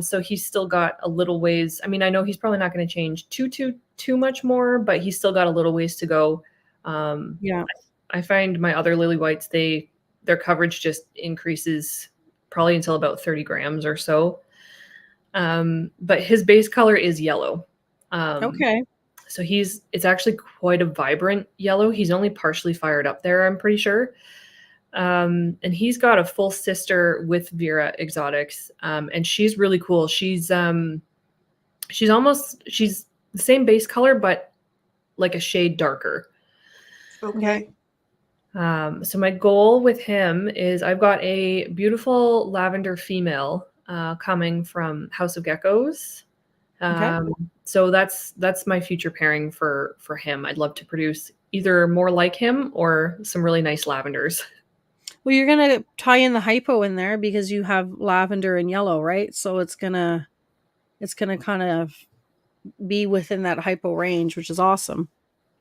So he's still got a little ways. I mean, I know he's probably not going to change too much more, but he's still got a little ways to go. Yeah. I find my other lily whites, their coverage just increases probably until about 30 grams or so. But his base color is yellow. Okay. So it's actually quite a vibrant yellow. He's only partially fired up there, I'm pretty sure. And he's got a full sister with Vera Exotics. And she's really cool. She's the same base color, but like a shade darker. Okay. So my goal with him is I've got a beautiful lavender female coming from House of Geckos. So that's my future pairing for him. I'd love to produce either more like him or some really nice lavenders. Well, you're going to tie in the hypo in there because you have lavender and yellow, right? So it's going to kind of be within that hypo range, which is awesome.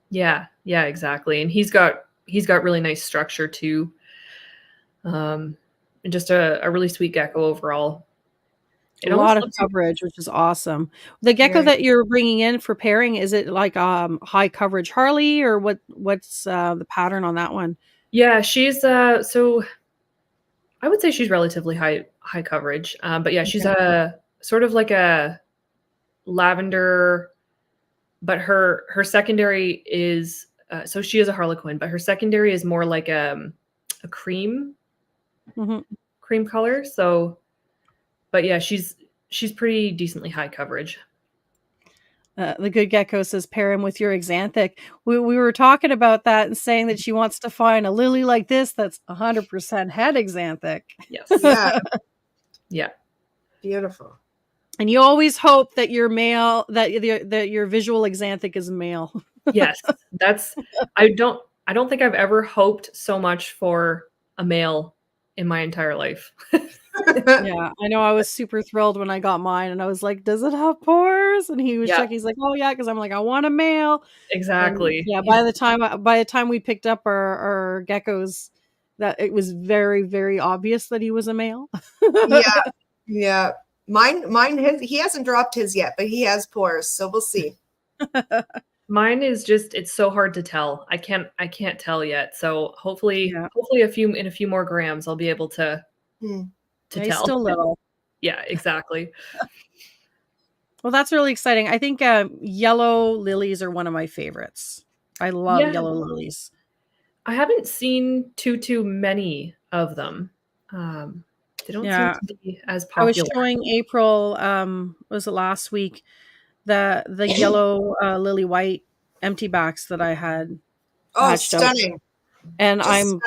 Yeah, exactly. And he's got really nice structure too. And just a really sweet gecko overall. A lot of coverage, which is awesome. The gecko that you're bringing in for pairing, is it like high coverage Harley or what's the pattern on that one? Yeah, she's so I would say she's relatively high coverage. But yeah, she's a sort of like a lavender, but her secondary is so she is a Harlequin, but her secondary is more like a cream color. So, but yeah, she's pretty decently high coverage. The Good Gecko says pair him with your Xanthic. We were talking about that and saying that she wants to find a lily like this that's 100% head Xanthic. Yes. Yeah. Yeah. Beautiful. And you always hope that your male, that your visual Xanthic is male. Yes, I don't think I've ever hoped so much for a male in my entire life. Yeah, I know. I was super thrilled when I got mine, and I was like, "Does it have pores?" And he was checking. He's like, "Oh yeah," because I'm like, "I want a male." Exactly. And yeah. By the time we picked up our geckos, that it was very, very obvious that he was a male. Yeah. Mine. He hasn't dropped his yet, but he has pores, so we'll see. Mine is just, it's so hard to tell. I can't tell yet. So hopefully in a few more grams, I'll be able to tell. He's still little. Yeah, exactly. Well, that's really exciting. I think yellow lilies are one of my favorites. I love yellow lilies. I haven't seen too many of them. They don't seem to be as popular. I was showing April, was it last week, the yellow lily white empty backs that I had. Oh, stunning. Out. And stunning.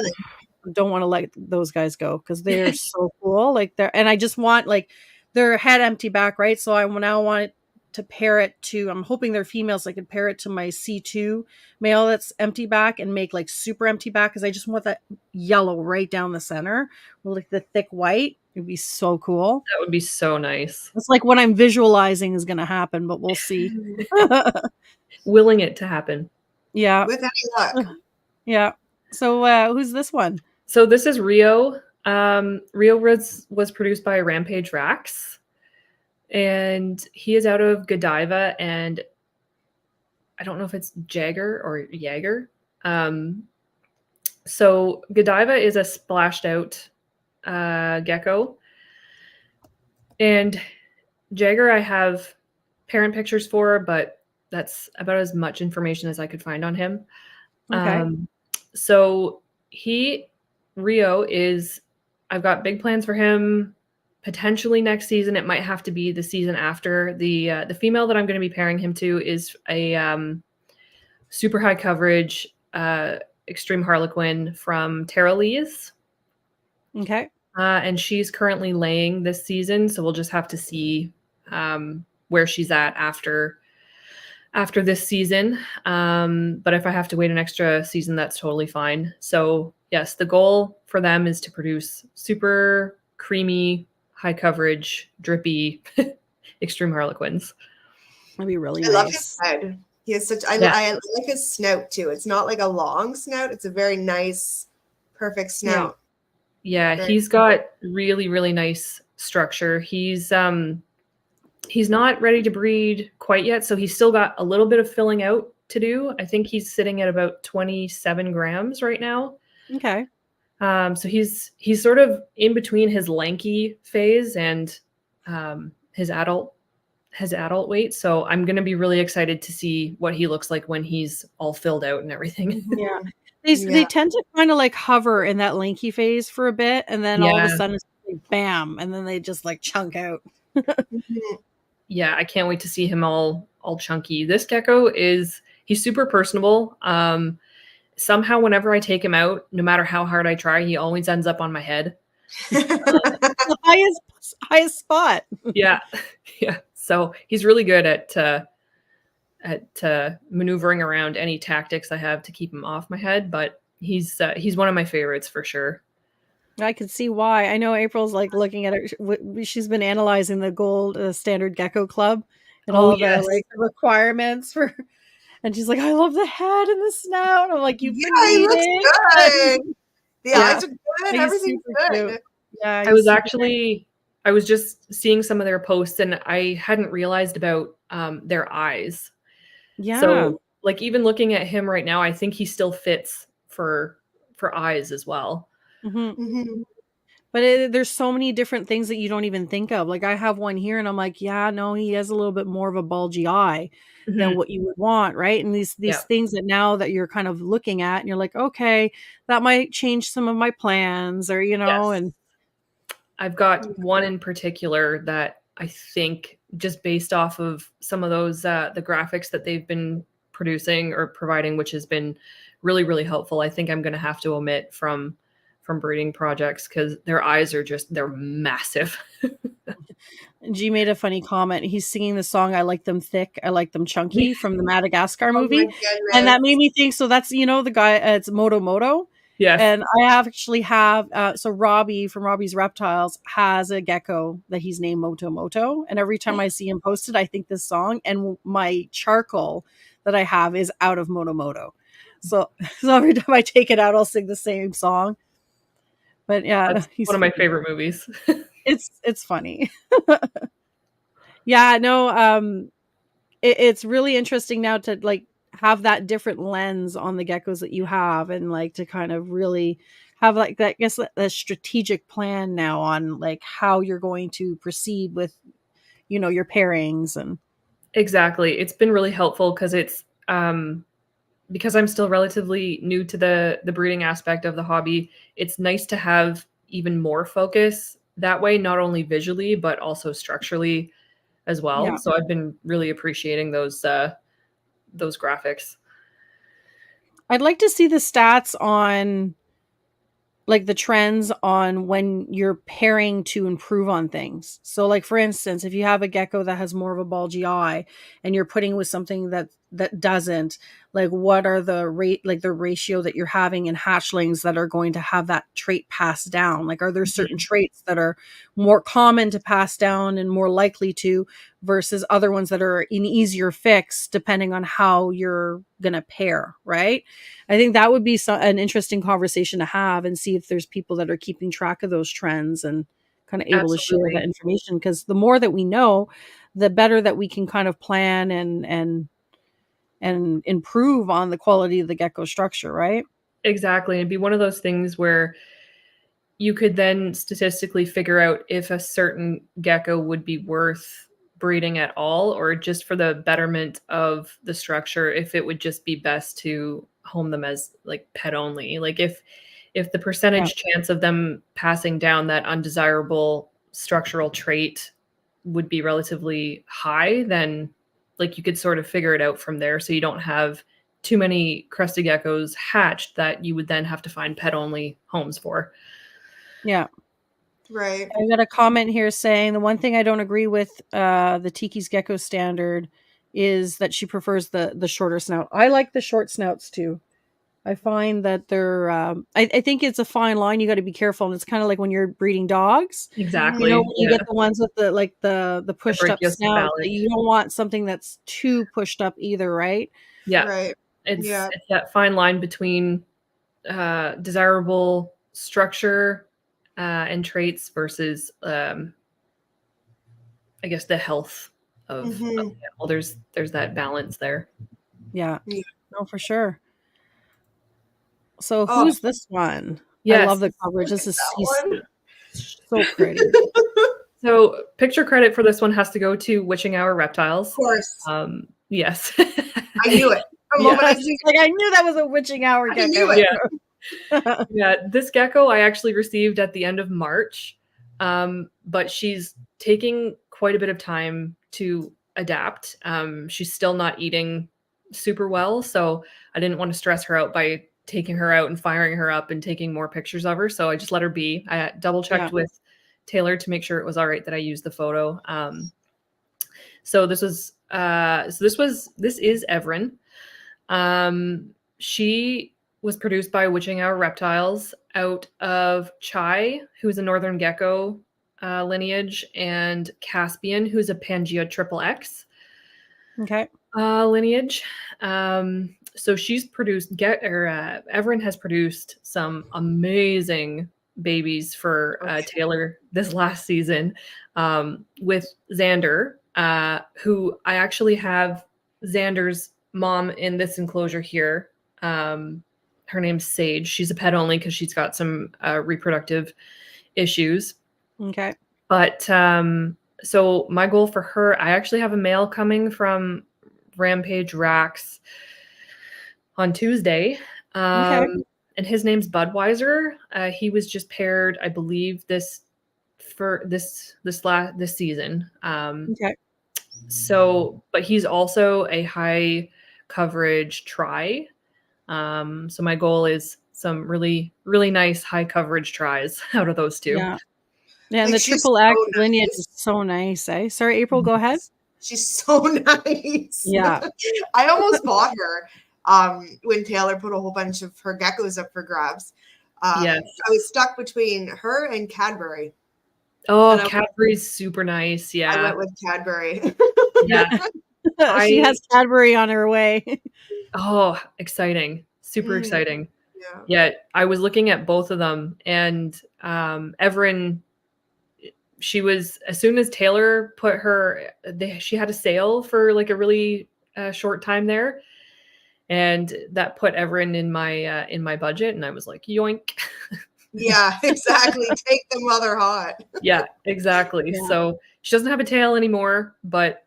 Don't want to let those guys go because they're so cool. Like and I just want like their head empty back, right? So I now want to pair it to, I'm hoping they're females. So I could pair it to my C2 male that's empty back and make like super empty back because I just want that yellow right down the center with like the thick white. It'd be so cool. That would be so nice. It's like what I'm visualizing is going to happen, but we'll see. Willing it to happen. Yeah. With any luck. Yeah. So who's this one? So this is Rio. Rio was produced by Rampage Rax, and he is out of Godiva, and I don't know if it's Jagger or Jaeger. So Godiva is a splashed out gecko, and Jagger I have parent pictures for, but that's about as much information as I could find on him. Okay. So Rio is, I've got big plans for him potentially next season. It might have to be the season after. The female that I'm going to be pairing him to is a super high coverage extreme Harlequin from Tara Lee's. Okay. And she's currently laying this season, so we'll just have to see where she's at after this season. But if I have to wait an extra season, that's totally fine. So yes, the goal for them is to produce super creamy, high coverage, drippy, extreme Harlequins. That'd be really I love his nice. head. He has such. I like his snout too. It's not like a long snout. It's a very nice, perfect snout. Yeah, Very he's got really, really nice structure. He's not ready to breed quite yet, so he's still got a little bit of filling out to do. I think he's sitting at about 27 grams right now. Okay. So he's sort of in between his lanky phase and his adult weight. So I'm going to be really excited to see what he looks like when he's all filled out and everything. Yeah. They tend to kind of like hover in that lanky phase for a bit, and then all of a Yeah. sudden it's like bam, and then they just like chunk out. Mhm. Yeah, I can't wait to see him all chunky. This gecko he's super personable. Somehow whenever I take him out, no matter how hard I try, he always ends up on my head. The highest spot. Yeah. Yeah. So he's really good at maneuvering around any tactics I have to keep him off my head, but he's one of my favorites for sure. I can see why. I know April's like looking at it. She's been analyzing the gold standard gecko club and all the yes. like requirements for, and she's like, I love the head and the snout. I'm like, you've been He looks reading. good. The Yeah. eyes are good. He's Everything's super good. cute. Yeah, I was just seeing some of their posts and I hadn't realized about their eyes. yeah. So like even looking at him right now, I think he still fits for eyes as well. Mhm. Mhm. But there's so many different things that you don't even think of. Like I have one here, and I'm like, yeah, no, he has a little bit more of a bulgy eye than Mhm. what you would want, right? And these Yeah. things that now that you're kind of looking at, and you're like, okay, that might change some of my plans, or Yes. and I've got one in particular that I think just based off of some of those the graphics that they've been producing or providing, which has been really, really helpful. I think I'm going to have to omit from breeding projects because their eyes are they're massive. G made a funny comment. He's singing the song "I Like Them Thick, I Like Them Chunky" from the Madagascar Oh my movie, and goodness. that made me think. So that's the guy. It's Moto Moto. Yes. And I actually have so Robbie from Robbie's Reptiles has a gecko that he's named Moto Moto, and every time I see him posted, I think this song. And my charcoal that I have is out of Moto Moto, so every time I take it out, I'll sing the same song. But yeah, That's he's one of my favorite movies. it's funny. Yeah, no, it's really interesting now to like have that different lens on the geckos that you have, and like to kind of really have like that, I guess, a strategic plan now on like how you're going to proceed with your pairings. And Exactly. It's been really helpful because it's because I'm still relatively new to the breeding aspect of the hobby. It's nice to have even more focus that way, not only visually but also structurally as well. Yeah. So I've been really appreciating those graphics. I'd like to see the stats on like the trends on when you're pairing to improve on things. So like for instance, if you have a gecko that has more of a bulgy eye and you're putting with something that doesn't, like what are the ratio that you're having in hatchlings that are going to have that trait passed down? Like are there certain traits that are more common to pass down and more likely to, versus other ones that are an easier fix depending on how you're going to pair, right? I think that would be an interesting conversation to have, and see if there's people that are keeping track of those trends and kind of able to share Absolutely. that information. Because the more that we know, the better that we can kind of plan and improve on the quality of the gecko structure, right? Exactly. It'd be one of those things where you could then statistically figure out if a certain gecko would be worth breeding at all, or just for the betterment of the structure, if it would just be best to home them as like pet only. Like if the percentage chance of them passing down that undesirable structural trait would be relatively high, then like you could sort of figure it out from there. So you don't have too many crested geckos hatched that you would then have to find pet only homes for. Yeah. Right. I got a comment here saying the one thing I don't agree with the Tiki's Gecko standard is that she prefers the shorter snout. I like the short snouts too. I find that they're I think it's a fine line. You got to be careful, and it's kind of like when you're breeding dogs. Exactly. You know, when you Yeah. get the ones with the pushed up snout, brachiocephalic. you don't want something that's too pushed up either, right? Yeah. Right. It's Yeah. it's that fine line between desirable structure and traits versus I guess the health of Mhm. the animal. There's that balance there. Yeah. Yeah. No, for sure. So Oh. who's this one? I Yes. love the coverage. This is That he's one. so pretty. So picture credit for this one has to go to Witching Hour Reptiles. Of course. Yes. I knew it. The moment I Yes, see like I knew that was a witching hour I gecko. knew it. Yeah. Yeah, this gecko I actually received at the end of March, but she's taking quite a bit of time to adapt. She's still not eating super well, so I didn't want to stress her out by taking her out and firing her up and taking more pictures of her. So I just let her be. I double checked Yeah. with Taylor to make sure it was all right that I used the photo. So this is Everin. She was produced by Witching Hour Reptiles out of Chai, who's a northern gecko lineage, and Caspian, who's a Pangea triple X Okay. lineage. So she's produced Everin has produced some amazing babies for Taylor this last season with Xander, who I actually have Xander's mom in this enclosure here. Her name's Sage. She's a pet only because she's got some reproductive issues. Okay. But so my goal for her, I actually have a male coming from Rampage Racks on Tuesday. And his name's Budweiser. He was just paired, I believe, this season. Okay. So, but he's also a high coverage try. So my goal is some really, really nice high coverage tries out of those two. Yeah. Yeah, and Like, the she's triple X so lineage nice. is so nice, eh? Sorry, April, go ahead. She's so nice. Yeah. I almost bought her when Taylor put a whole bunch of her geckos up for grabs. Yes. I was stuck between her and Cadbury. Oh, And Cadbury's super nice. I Yeah. went with Cadbury. Yeah. She has Cadbury on her way. Oh, exciting. Super Mm. exciting. Yeah. Yeah, I was looking at both of them, and Everin, she was, as soon as Taylor put her, she had a sale for like a really short time there, and that put Everin in my budget, and I was like, yoink. Yeah, exactly. Take them while they're hot. Yeah, exactly. Yeah. So she doesn't have a tail anymore, but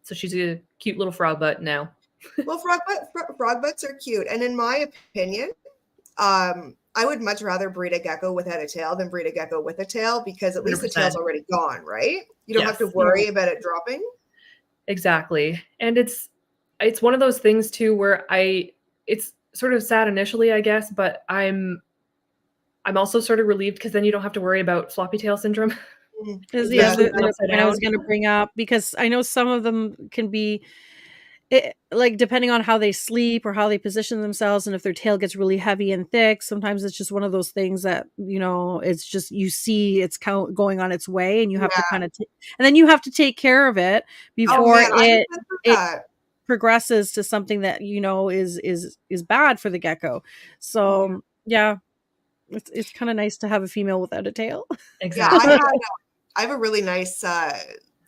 so she's a cute little frog butt now. Well, frog butts are cute, and in my opinion, I would much rather breed a gecko without a tail than breed a gecko with a tail, because at least the 100%. tail's already gone, right? You don't have to Yes. worry about it dropping. Exactly. And it's one of those things too where it's sort of sad initially, I guess, but I'm also sort of relieved because then you don't have to worry about floppy tail syndrome. Is the Yeah. other Upside point I was down. going to bring up, because I know some of them can be like depending on how they sleep or how they position themselves, and if their tail gets really heavy and thick, sometimes it's just one of those things that, you know, it's just, you see it's going on its way, and you have to kind of and then you have to take care of it before it progresses to something that, you know, is bad for the gecko. So yeah, it's kind of nice to have a female without a tail. Exactly. Yeah, I have a really nice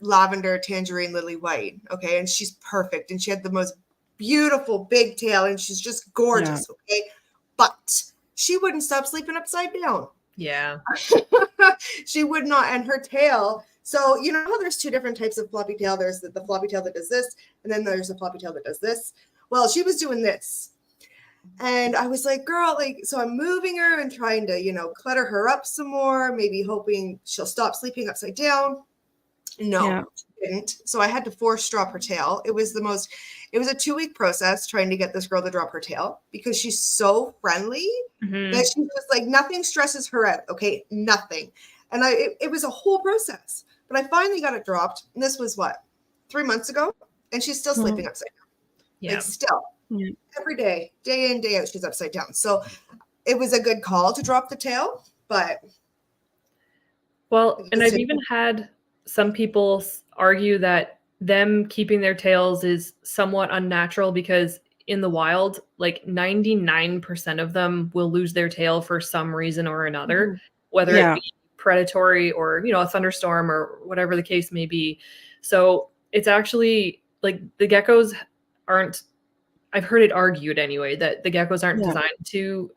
lavender tangerine lily white. Okay, and she's perfect, and she had the most beautiful big tail, and she's just gorgeous. Okay, but she wouldn't stop sleeping upside down. Yeah. She would not, and her tail. So you know how there's two different types of floppy tail. There's the floppy tail that does this, and then there's the floppy tail that does this. Well, she was doing this. And I was like, girl, like, so I'm moving her and trying to, you know, clutter her up some more, maybe hoping she'll stop sleeping upside down. No, she didn't. So I had to force drop her tail. It was a 2-week process trying to get this girl to drop her tail, because she's so friendly that she's just like, nothing stresses her out. Okay, nothing. And it was a whole process, but I finally got it dropped. And this was what, 3 months ago? And she's still sleeping upside down. Yeah. Like still Yeah. every day in, day out, she's upside down. So it was a good call to drop the tail, but. Well, and I've even had some people argue that them keeping their tails is somewhat unnatural because in the wild, like 99% of them will lose their tail for some reason or another, whether it be predatory or, a thunderstorm or whatever the case may be. So it's actually like the geckos aren't, I've heard it argued anyway, that the geckos aren't designed to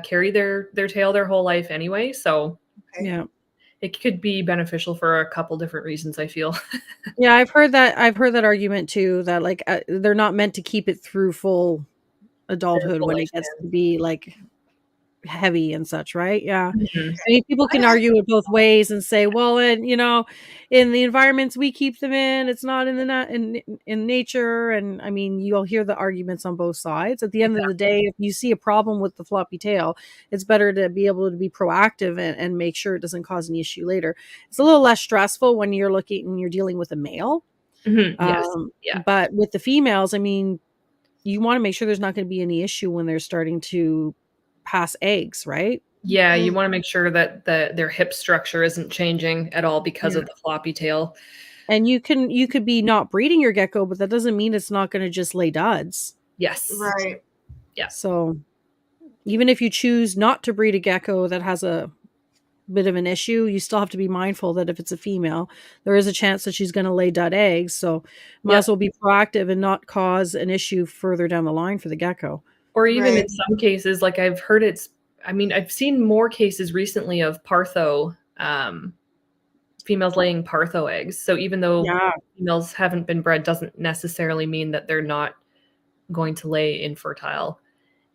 carry their tail their whole life anyway. So it could be beneficial for a couple different reasons, I feel. Yeah, I've heard that argument too, that like they're not meant to keep it through full adulthood when it gets to be like heavy and such, right? Yeah. Mhm. I mean, people can argue it both ways and say, well, and in the environments we keep them in, it's not in the in nature. And I mean, you'll hear the arguments on both sides. At the end of the day, if you see a problem with the floppy tail, it's better to be able to be proactive and make sure it doesn't cause any issue later. It's a little less stressful when you're dealing with a male. Yes. Yeah. But with the females, I mean, you want to make sure there's not going to be any issue when they're starting to pass eggs, right? Yeah, you want to make sure that their hip structure isn't changing at all because of the floppy tail. And you could be not breeding your gecko, but that doesn't mean it's not going to just lay duds. Yes. Right. Yeah. So even if you choose not to breed a gecko that has a bit of an issue, you still have to be mindful that if it's a female, there is a chance that she's going to lay dud eggs. So might as well be proactive and not cause an issue further down the line for the gecko. Or even in some cases, like I've heard I've seen more cases recently of partho, females laying partho eggs. So even though females haven't been bred, doesn't necessarily mean that they're not going to lay infertile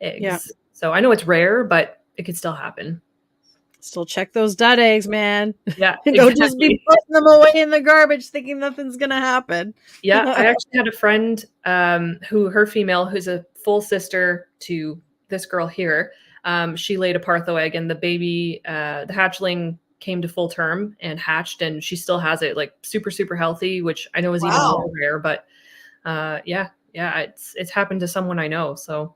eggs. Yeah. So I know it's rare, but it could still happen. Still check those dud eggs, man. Yeah. Don't just be putting them away in the garbage thinking nothing's going to happen. Yeah. I actually had a friend who her female, who's a full sister to this girl here, she laid a partho egg and the baby, the hatchling came to full term and hatched, and she still has it, like super, super healthy, which I know is even more rare, but it's happened to someone I know. So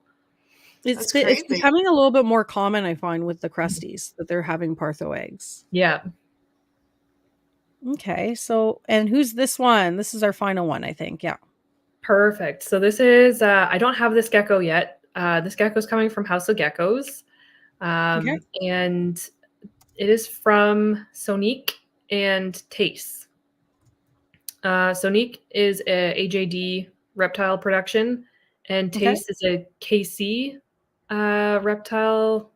it's becoming a little bit more common, I find, with the Cresties that they're having partho eggs. Yeah. Okay. So, and who's this one? This is our final one, I think. Yeah. Perfect. So this is, I don't have this gecko yet. This gecko is coming from House of Geckos. And it is from Sonique and Tace. Sonique is a AJD reptile production, and Tace is a KC reptile,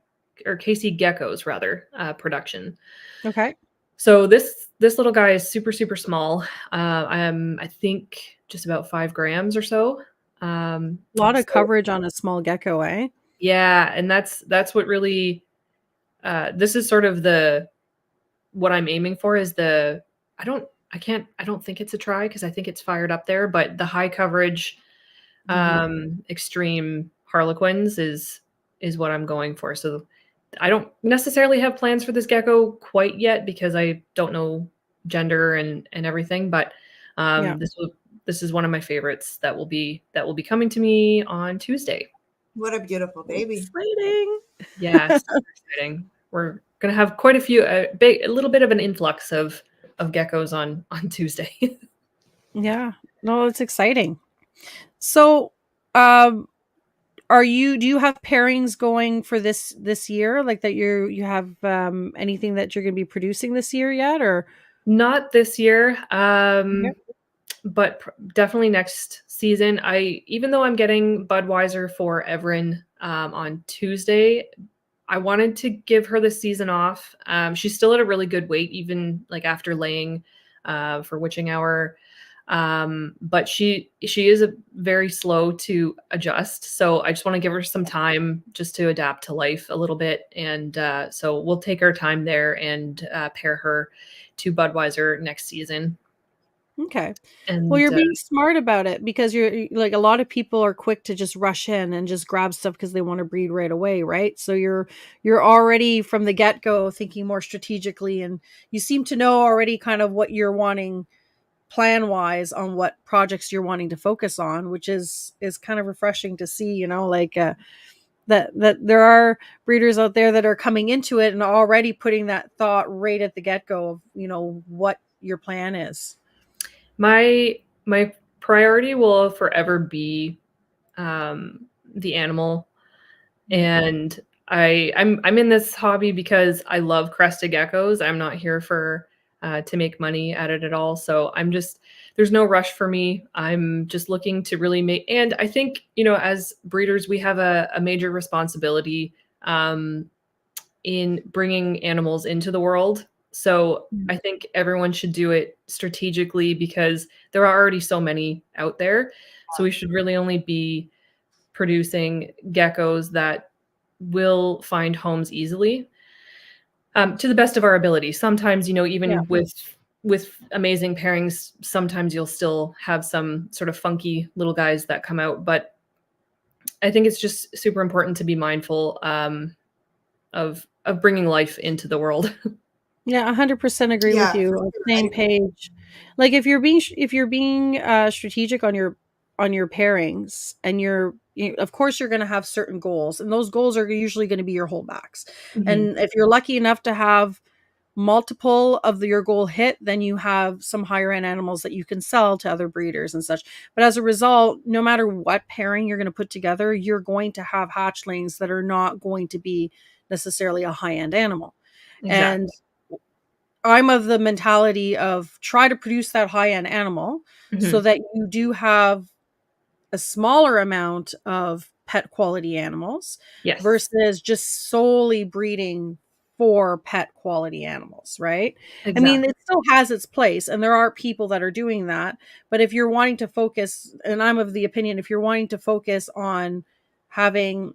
or KC geckos rather, production. Okay. So this little guy is super, super small. I think just about 5 grams or so. A lot of coverage on a small gecko, eh? Yeah, and that's what really. This is sort of what I'm aiming for is I don't think it's a try because I think it's fired up there, but the high coverage, extreme harlequins is what I'm going for. So I don't necessarily have plans for this gecko quite yet because I don't know gender and everything, but this is one of my favorites that will be coming to me on Tuesday. What a beautiful baby. Exciting. Yeah, super exciting. We're going to have quite a little bit of an influx of geckos on Tuesday. Yeah. No, it's exciting. So, do you have pairings going for this year? Like that you have anything that you're going to be producing this year yet, or not this year? But definitely next season. Even though I'm getting Budweiser for Everin on Tuesday, I wanted to give her the season off. She's still at a really good weight, even like after laying for witching hour. But she is very slow to adjust. So I just want to give her some time just to adapt to life a little bit. And so we'll take our time there and pair her to Budweiser next season. Okay. Well, And you're being smart about it because like a lot of people are quick to just rush in and just grab stuff because they want to breed right away, right? So you're already from the get-go thinking more strategically, and you seem to know already kind of what you're wanting plan-wise on what projects you're wanting to focus on, which is kind of refreshing to see, like that there are breeders out there that are coming into it and already putting that thought right at the get-go of, what your plan is. my priority will forever be the animal, and I'm in this hobby because I love Crested Geckos. I'm not here for to make money at it at all. So there's no rush for me. I'm just looking to really make, and I think, as breeders, we have a major responsibility in bringing animals into the world. So I think everyone should do it strategically because there are already so many out there. So we should really only be producing geckos that will find homes easily, to the best of our ability. Sometimes, Yeah. even with amazing pairings, sometimes you'll still have some sort of funky little guys that come out. But I think it's just super important to be mindful of bringing life into the world. Yeah, 100% agree with Yeah, you. for On sure. the same page. Like if you're being strategic on your pairings, and of course you're going to have certain goals, and those goals are usually going to be your holdbacks. Mhm. And if you're lucky enough to have multiple of your goal hit, then you have some higher end animals that you can sell to other breeders and such. But as a result, no matter what pairing you're going to put together, you're going to have hatchlings that are not going to be necessarily a high end animal. And Exactly. I'm of the mentality of try to produce that high end animal so Mhm. that you do have a smaller amount of pet quality animals Yes, versus just solely breeding for pet quality animals, right? I mean, exactly. it still has its place, and there are people that are doing that. But if you're wanting to focus, and I'm of the opinion, if you're wanting to focus on having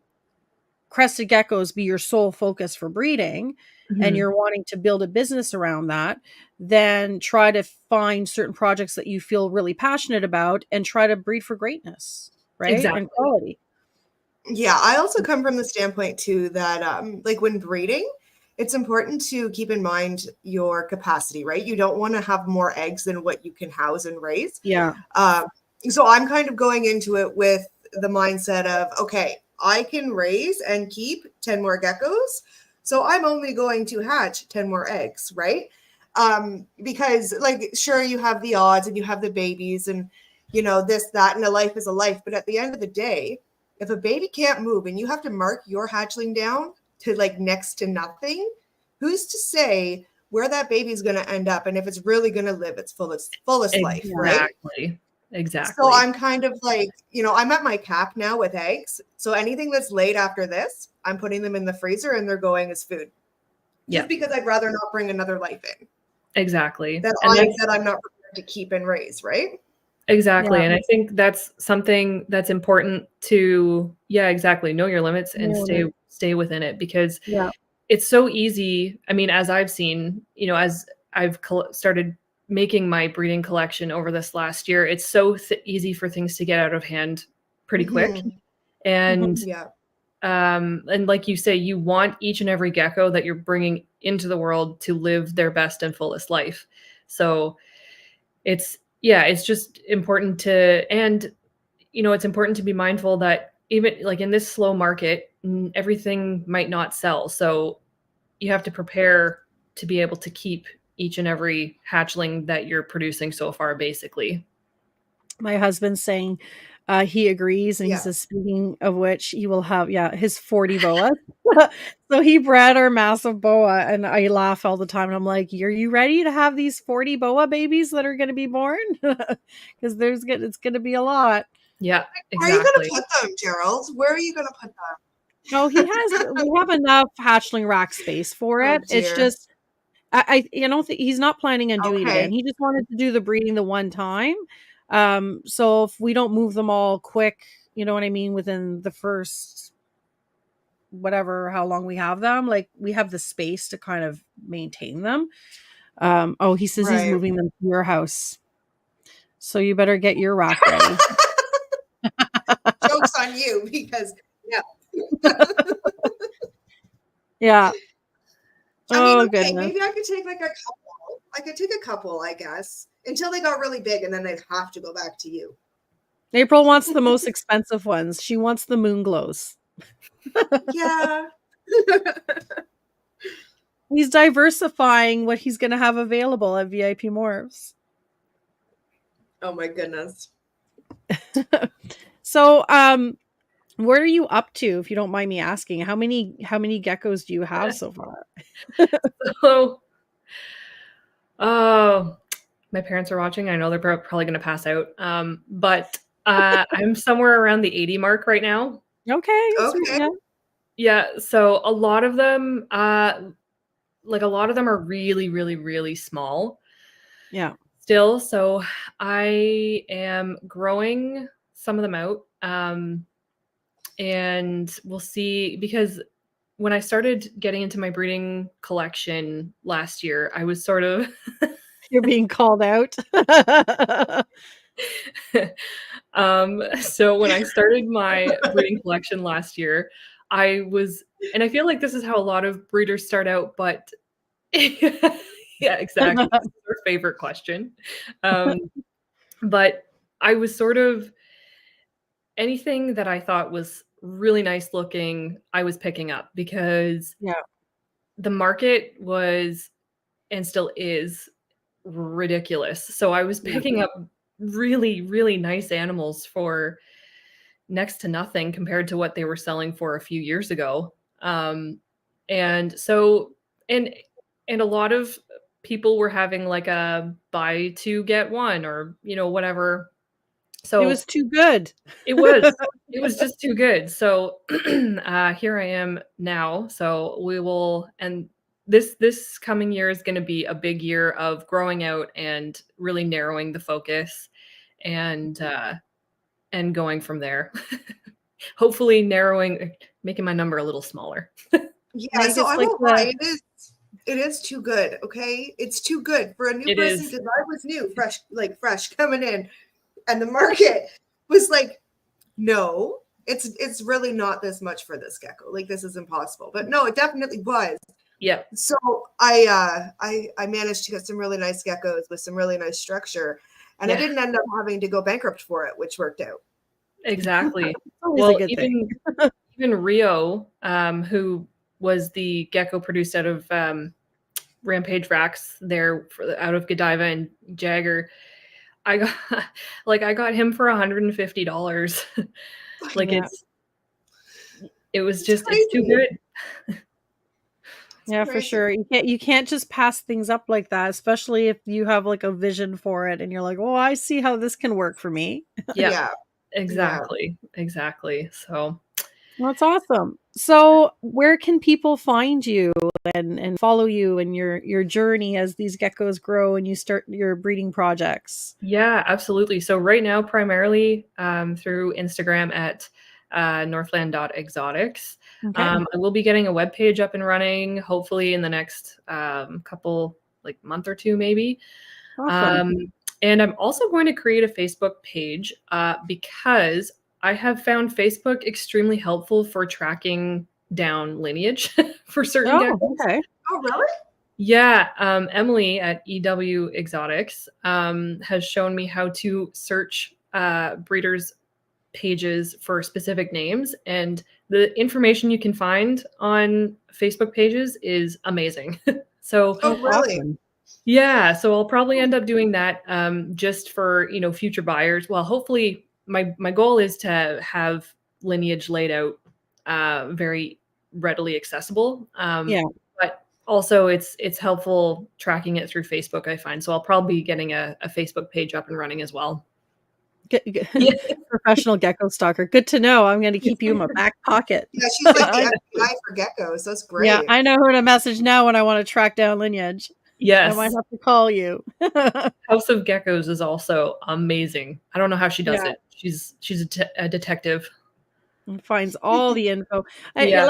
Crested geckos be your sole focus for breeding, and Mhm. you're wanting to build a business around that, then try to find certain projects that you feel really passionate about and try to breed for greatness, right? And Exactly. quality. Yeah, I also come from the standpoint too that like when breeding, it's important to keep in mind your capacity, right? You don't want to have more eggs than what you can house and raise. Yeah. Um, so I'm kind of going into it with the mindset of, okay, I can raise and keep 10 more geckos. So I'm only going to hatch 10 more eggs, right? Because like, sure, you have the odds and you have the babies and, this, that, and a life is a life. But at the end of the day, if a baby can't move and you have to mark your hatchling down to like next to nothing, who's to say where that baby's going to end up and if it's really going to live its fullest life, Yeah. right? Exactly. So Exactly. I'm kind of like, I'm at my cap now with eggs. So anything that's laid after this, I'm putting them in the freezer and they're going as food. Yeah, Just because I'd rather not bring another life in exactly. that And I that's that I'm not prepared to keep and raise, right? exactly. Yeah. And I think that's something that's important to, yeah, exactly. Know your limits and Yeah. stay within it because Yeah. it's so easy. I mean, as I've seen, as I've started making my breeding collection over this last year, it's so easy for things to get out of hand pretty quick. Mhm. And Mhm. Yeah. and like you say, you want each and every gecko that you're bringing into the world to live their best and fullest life. So it's just important it's important to be mindful that even like in this slow market, everything might not sell. So you have to prepare to be able to keep each and every hatchling that you're producing so far, basically. My husband's saying he agrees, and he Yeah. says, speaking of which, he will have, his 40 boas. So he bred our massive boa, and I laugh all the time. And I'm like, "Are you ready to have these 40 boa babies that are going to be born? Because it's going to be a lot." Yeah, Where are you going to exactly. put them, Gerald? Where are you going to put No, we have enough hatchling rack space for them? Oh it. It's dear. just, I don't think he's not planning on doing it again. Okay. He just wanted to do the breeding the one time. So if we don't move them all quick, you know what I mean, within the first whatever how long we have them, like we have the space to kind of maintain them. Oh, he says he's Right. moving them to your house. So you better get your rack ready. Joke's on you because yeah. Yeah. I mean, Oh, okay, goodness. maybe I could take like a couple. I could take a couple, I guess, until they got really big, and then they'd have to go back to you. April wants the most expensive ones. She wants the moon glows. Yeah. He's diversifying what he's going to have available at VIP Morphs. Oh my goodness. So, what are you up to, if you don't mind me asking? How many geckos do you have so far? So, oh, my parents are watching. I know they're probably going to pass out. But I'm somewhere around the 80 mark right now. Okay. Okay. Yeah. Yeah. So a lot of them, like a lot of them are really, really, really small. Yeah. Still. So I am growing some of them out. And we'll see, because when I started getting into my breeding collection last year, I was sort of You're being called out. so when I started my breeding collection last year, I was, and I feel like this is how a lot of breeders start out, but yeah, exactly. This is our favorite question. But I was sort of, anything that I thought was really nice looking, I was picking up, because Yeah. the market was, and still is, ridiculous. So I was Yeah. picking up really, really nice animals for next to nothing compared to what they were selling for a few years ago. And so, and a lot of people were having like a buy two get one, or whatever. So It was too good. it was just too good. So here I am now. So we will, and this coming year is going to be a big year of growing out and really narrowing the focus, and going from there. Hopefully making my number a little smaller. Yeah, Make so it I like won't lie. It is too good. Okay, it's too good for a new It person, is. because I was new, fresh coming in, and the market was like, no, it's really not this much for this gecko. Like, this is impossible. But no, it definitely was. Yeah. So I managed to get some really nice geckos with some really nice structure, and I Yeah. didn't end up having to go bankrupt for it, which worked out. Exactly. always a Well, good thing. even Rio, who was the gecko produced out of Rampage Racks there, out of Godiva and Jagger, I got I got him for $150. Like, Yeah. it was It's just, it's too crazy. good. Yeah, for crazy. sure. You can't just pass things up like that, especially if you have like a vision for it and you're like, "Oh, I see how this can work for me." Yeah, Yeah. exactly. So Well, that's awesome. So, where can people find you and follow you in your journey as these geckos grow and you start your breeding projects? yeah, absolutely. So right now, primarily through Instagram at Northland.Exotics. Okay. I will be getting a webpage up and running, hopefully in the next couple, like, month or two, maybe. Awesome. And I'm also going to create a Facebook page because I have found Facebook extremely helpful for tracking down lineage for certain Oh, geckos. okay. Oh, really? Yeah, Emily at EW Exotics has shown me how to search breeders' pages for specific names, and the information you can find on Facebook pages is amazing. So Oh, That's really? awesome. yeah, so I'll probably end up doing that just for future buyers. Well, hopefully my goal is to have lineage laid out very readily accessible. Yeah. But also it's helpful tracking it through Facebook, I find. So I'll probably be getting a Facebook page up and running as well. Yeah. Professional gecko stalker. Good to know. I'm going to keep you in my back pocket. Yeah, she's like I- the FBI for geckos. That's great. yeah, I know who to message now when I want to track down lineage. I might Yes. have to call you. House of Geckos is also amazing. I don't know how she does Yeah. it. She's a detective. And finds all the info. Yeah.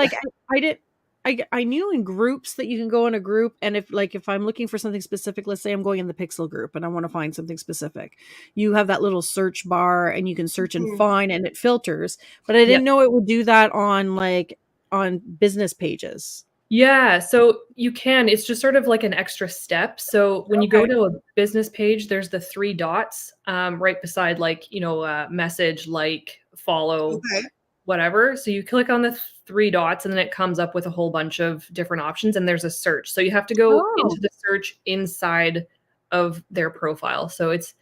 I did. I knew in groups that you can go in a group, and if I'm looking for something specific, let's say I'm going in the pixel group and I want to find something specific, you have that little search bar and you can search and find, and it filters. But I didn't know it would do that on business pages. Yeah, so you can. It's just sort of like an extra step. So when you go to a business page, there's the 3 dots right beside, like, message, like, follow, whatever. So you click on the 3 dots and then it comes up with a whole bunch of different options, and there's a search. So you have to go into the search inside of their profile. So it's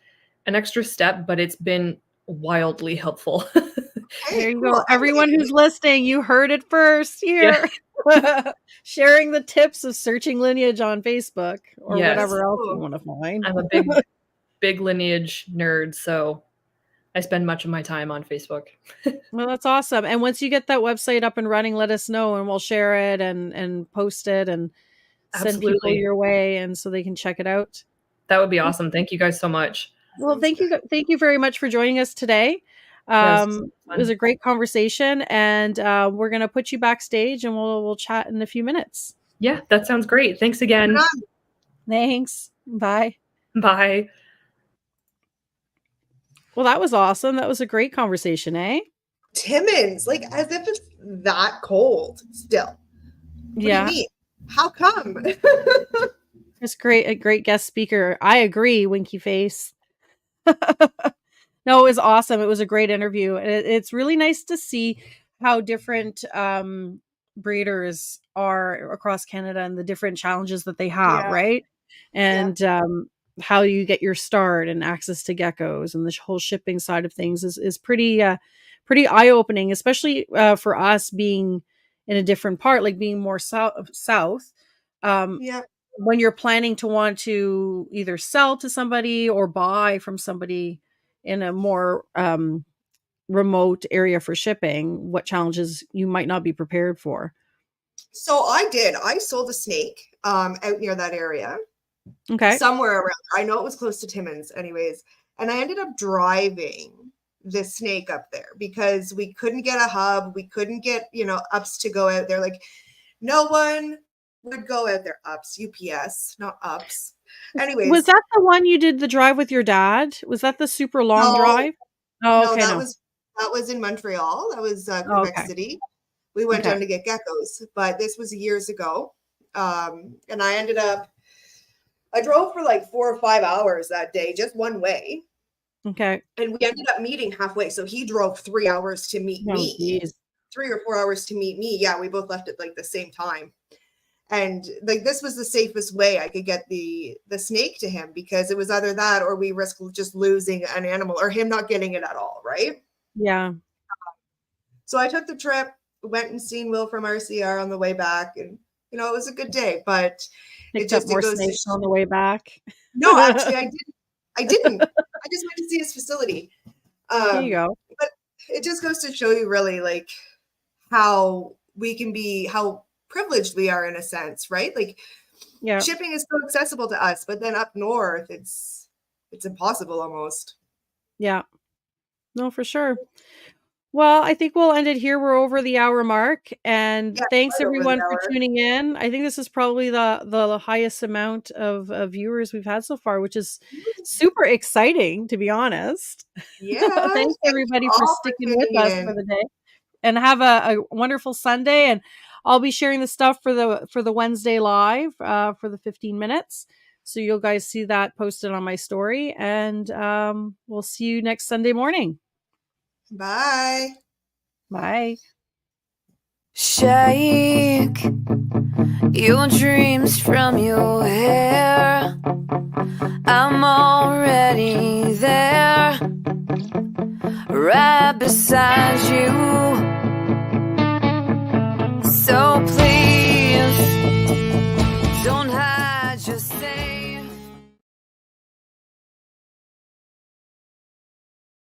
an extra step, but it's been wildly helpful. There you go. Everyone who's listening, you heard it first here. Sharing the tips of searching lineage on Facebook or whatever else you want to find. I'm a big lineage nerd, so I spend much of my time on Facebook. Well, that's awesome. And once you get that website up and running, let us know and we'll share it and post it and send people your way, and so they can check it out. That would be awesome. Thank you guys so much. Well, thank you very much for joining us today. It was a great conversation, and we're going to put you backstage and we'll chat in a few minutes. Yeah, that sounds great. Thanks again. Thanks. Bye. Bye. Well, that was awesome. That was a great conversation, eh? Timmins, like as if it's that cold still. What do you mean? How come? It's great. A great guest speaker. I agree, winky face. No, it was awesome. It was a great interview. It's really nice to see how different breeders are across Canada and the different challenges that they have, right? And how you get your start and access to geckos, and the whole shipping side of things is pretty eye-opening, especially for us being in a different part, like being more south. When you're planning to want to either sell to somebody or buy from somebody in a more remote area for shipping, what challenges you might not be prepared for. So I sold a snake out near that area. Okay. Somewhere around. I know it was close to Timmins anyways. And I ended up driving the snake up there because we couldn't get a hub. We couldn't get, ups to go out there. Like no one would go out there. Ups, UPS, not ups. Anyways. Was that the one you did the drive with your dad? Was that the super long drive? Oh, okay. That was in Montreal. That was Quebec City. We went down to get geckos, but this was years ago. And I drove for like 4 or 5 hours that day, just one way. Okay. And we ended up meeting halfway. So he drove 3 hours to meet me. Geez. 3 or 4 hours to meet me. Yeah, we both left at like the same time. And like this was the safest way I could get the snake to him, because it was either that or we risk just losing an animal or him not getting it at all, right? Yeah. So I took the trip, went and seen Will from RCR on the way back, and it was a good day. But it just more snakes on the way back. No, actually, I didn't. I just went to see his facility. There you go. But it just goes to show you really like how privileged we are in a sense, right? Like shipping is so accessible to us, but then up north it's impossible almost. Yeah. No, for sure. Well, I think we'll end it here. We're over the hour mark, and thanks everyone for tuning in. I think this is probably the highest amount of viewers we've had so far, which is super exciting, to be honest. Yeah. Thanks everybody for sticking with us for the day, and have a wonderful Sunday. And I'll be sharing the stuff for the Wednesday live for the 15 minutes. So you'll guys see that posted on my story, and we'll see you next Sunday morning. Bye. Bye. Shake your dreams from your hair. I'm already there, right beside you. So please don't hide your face.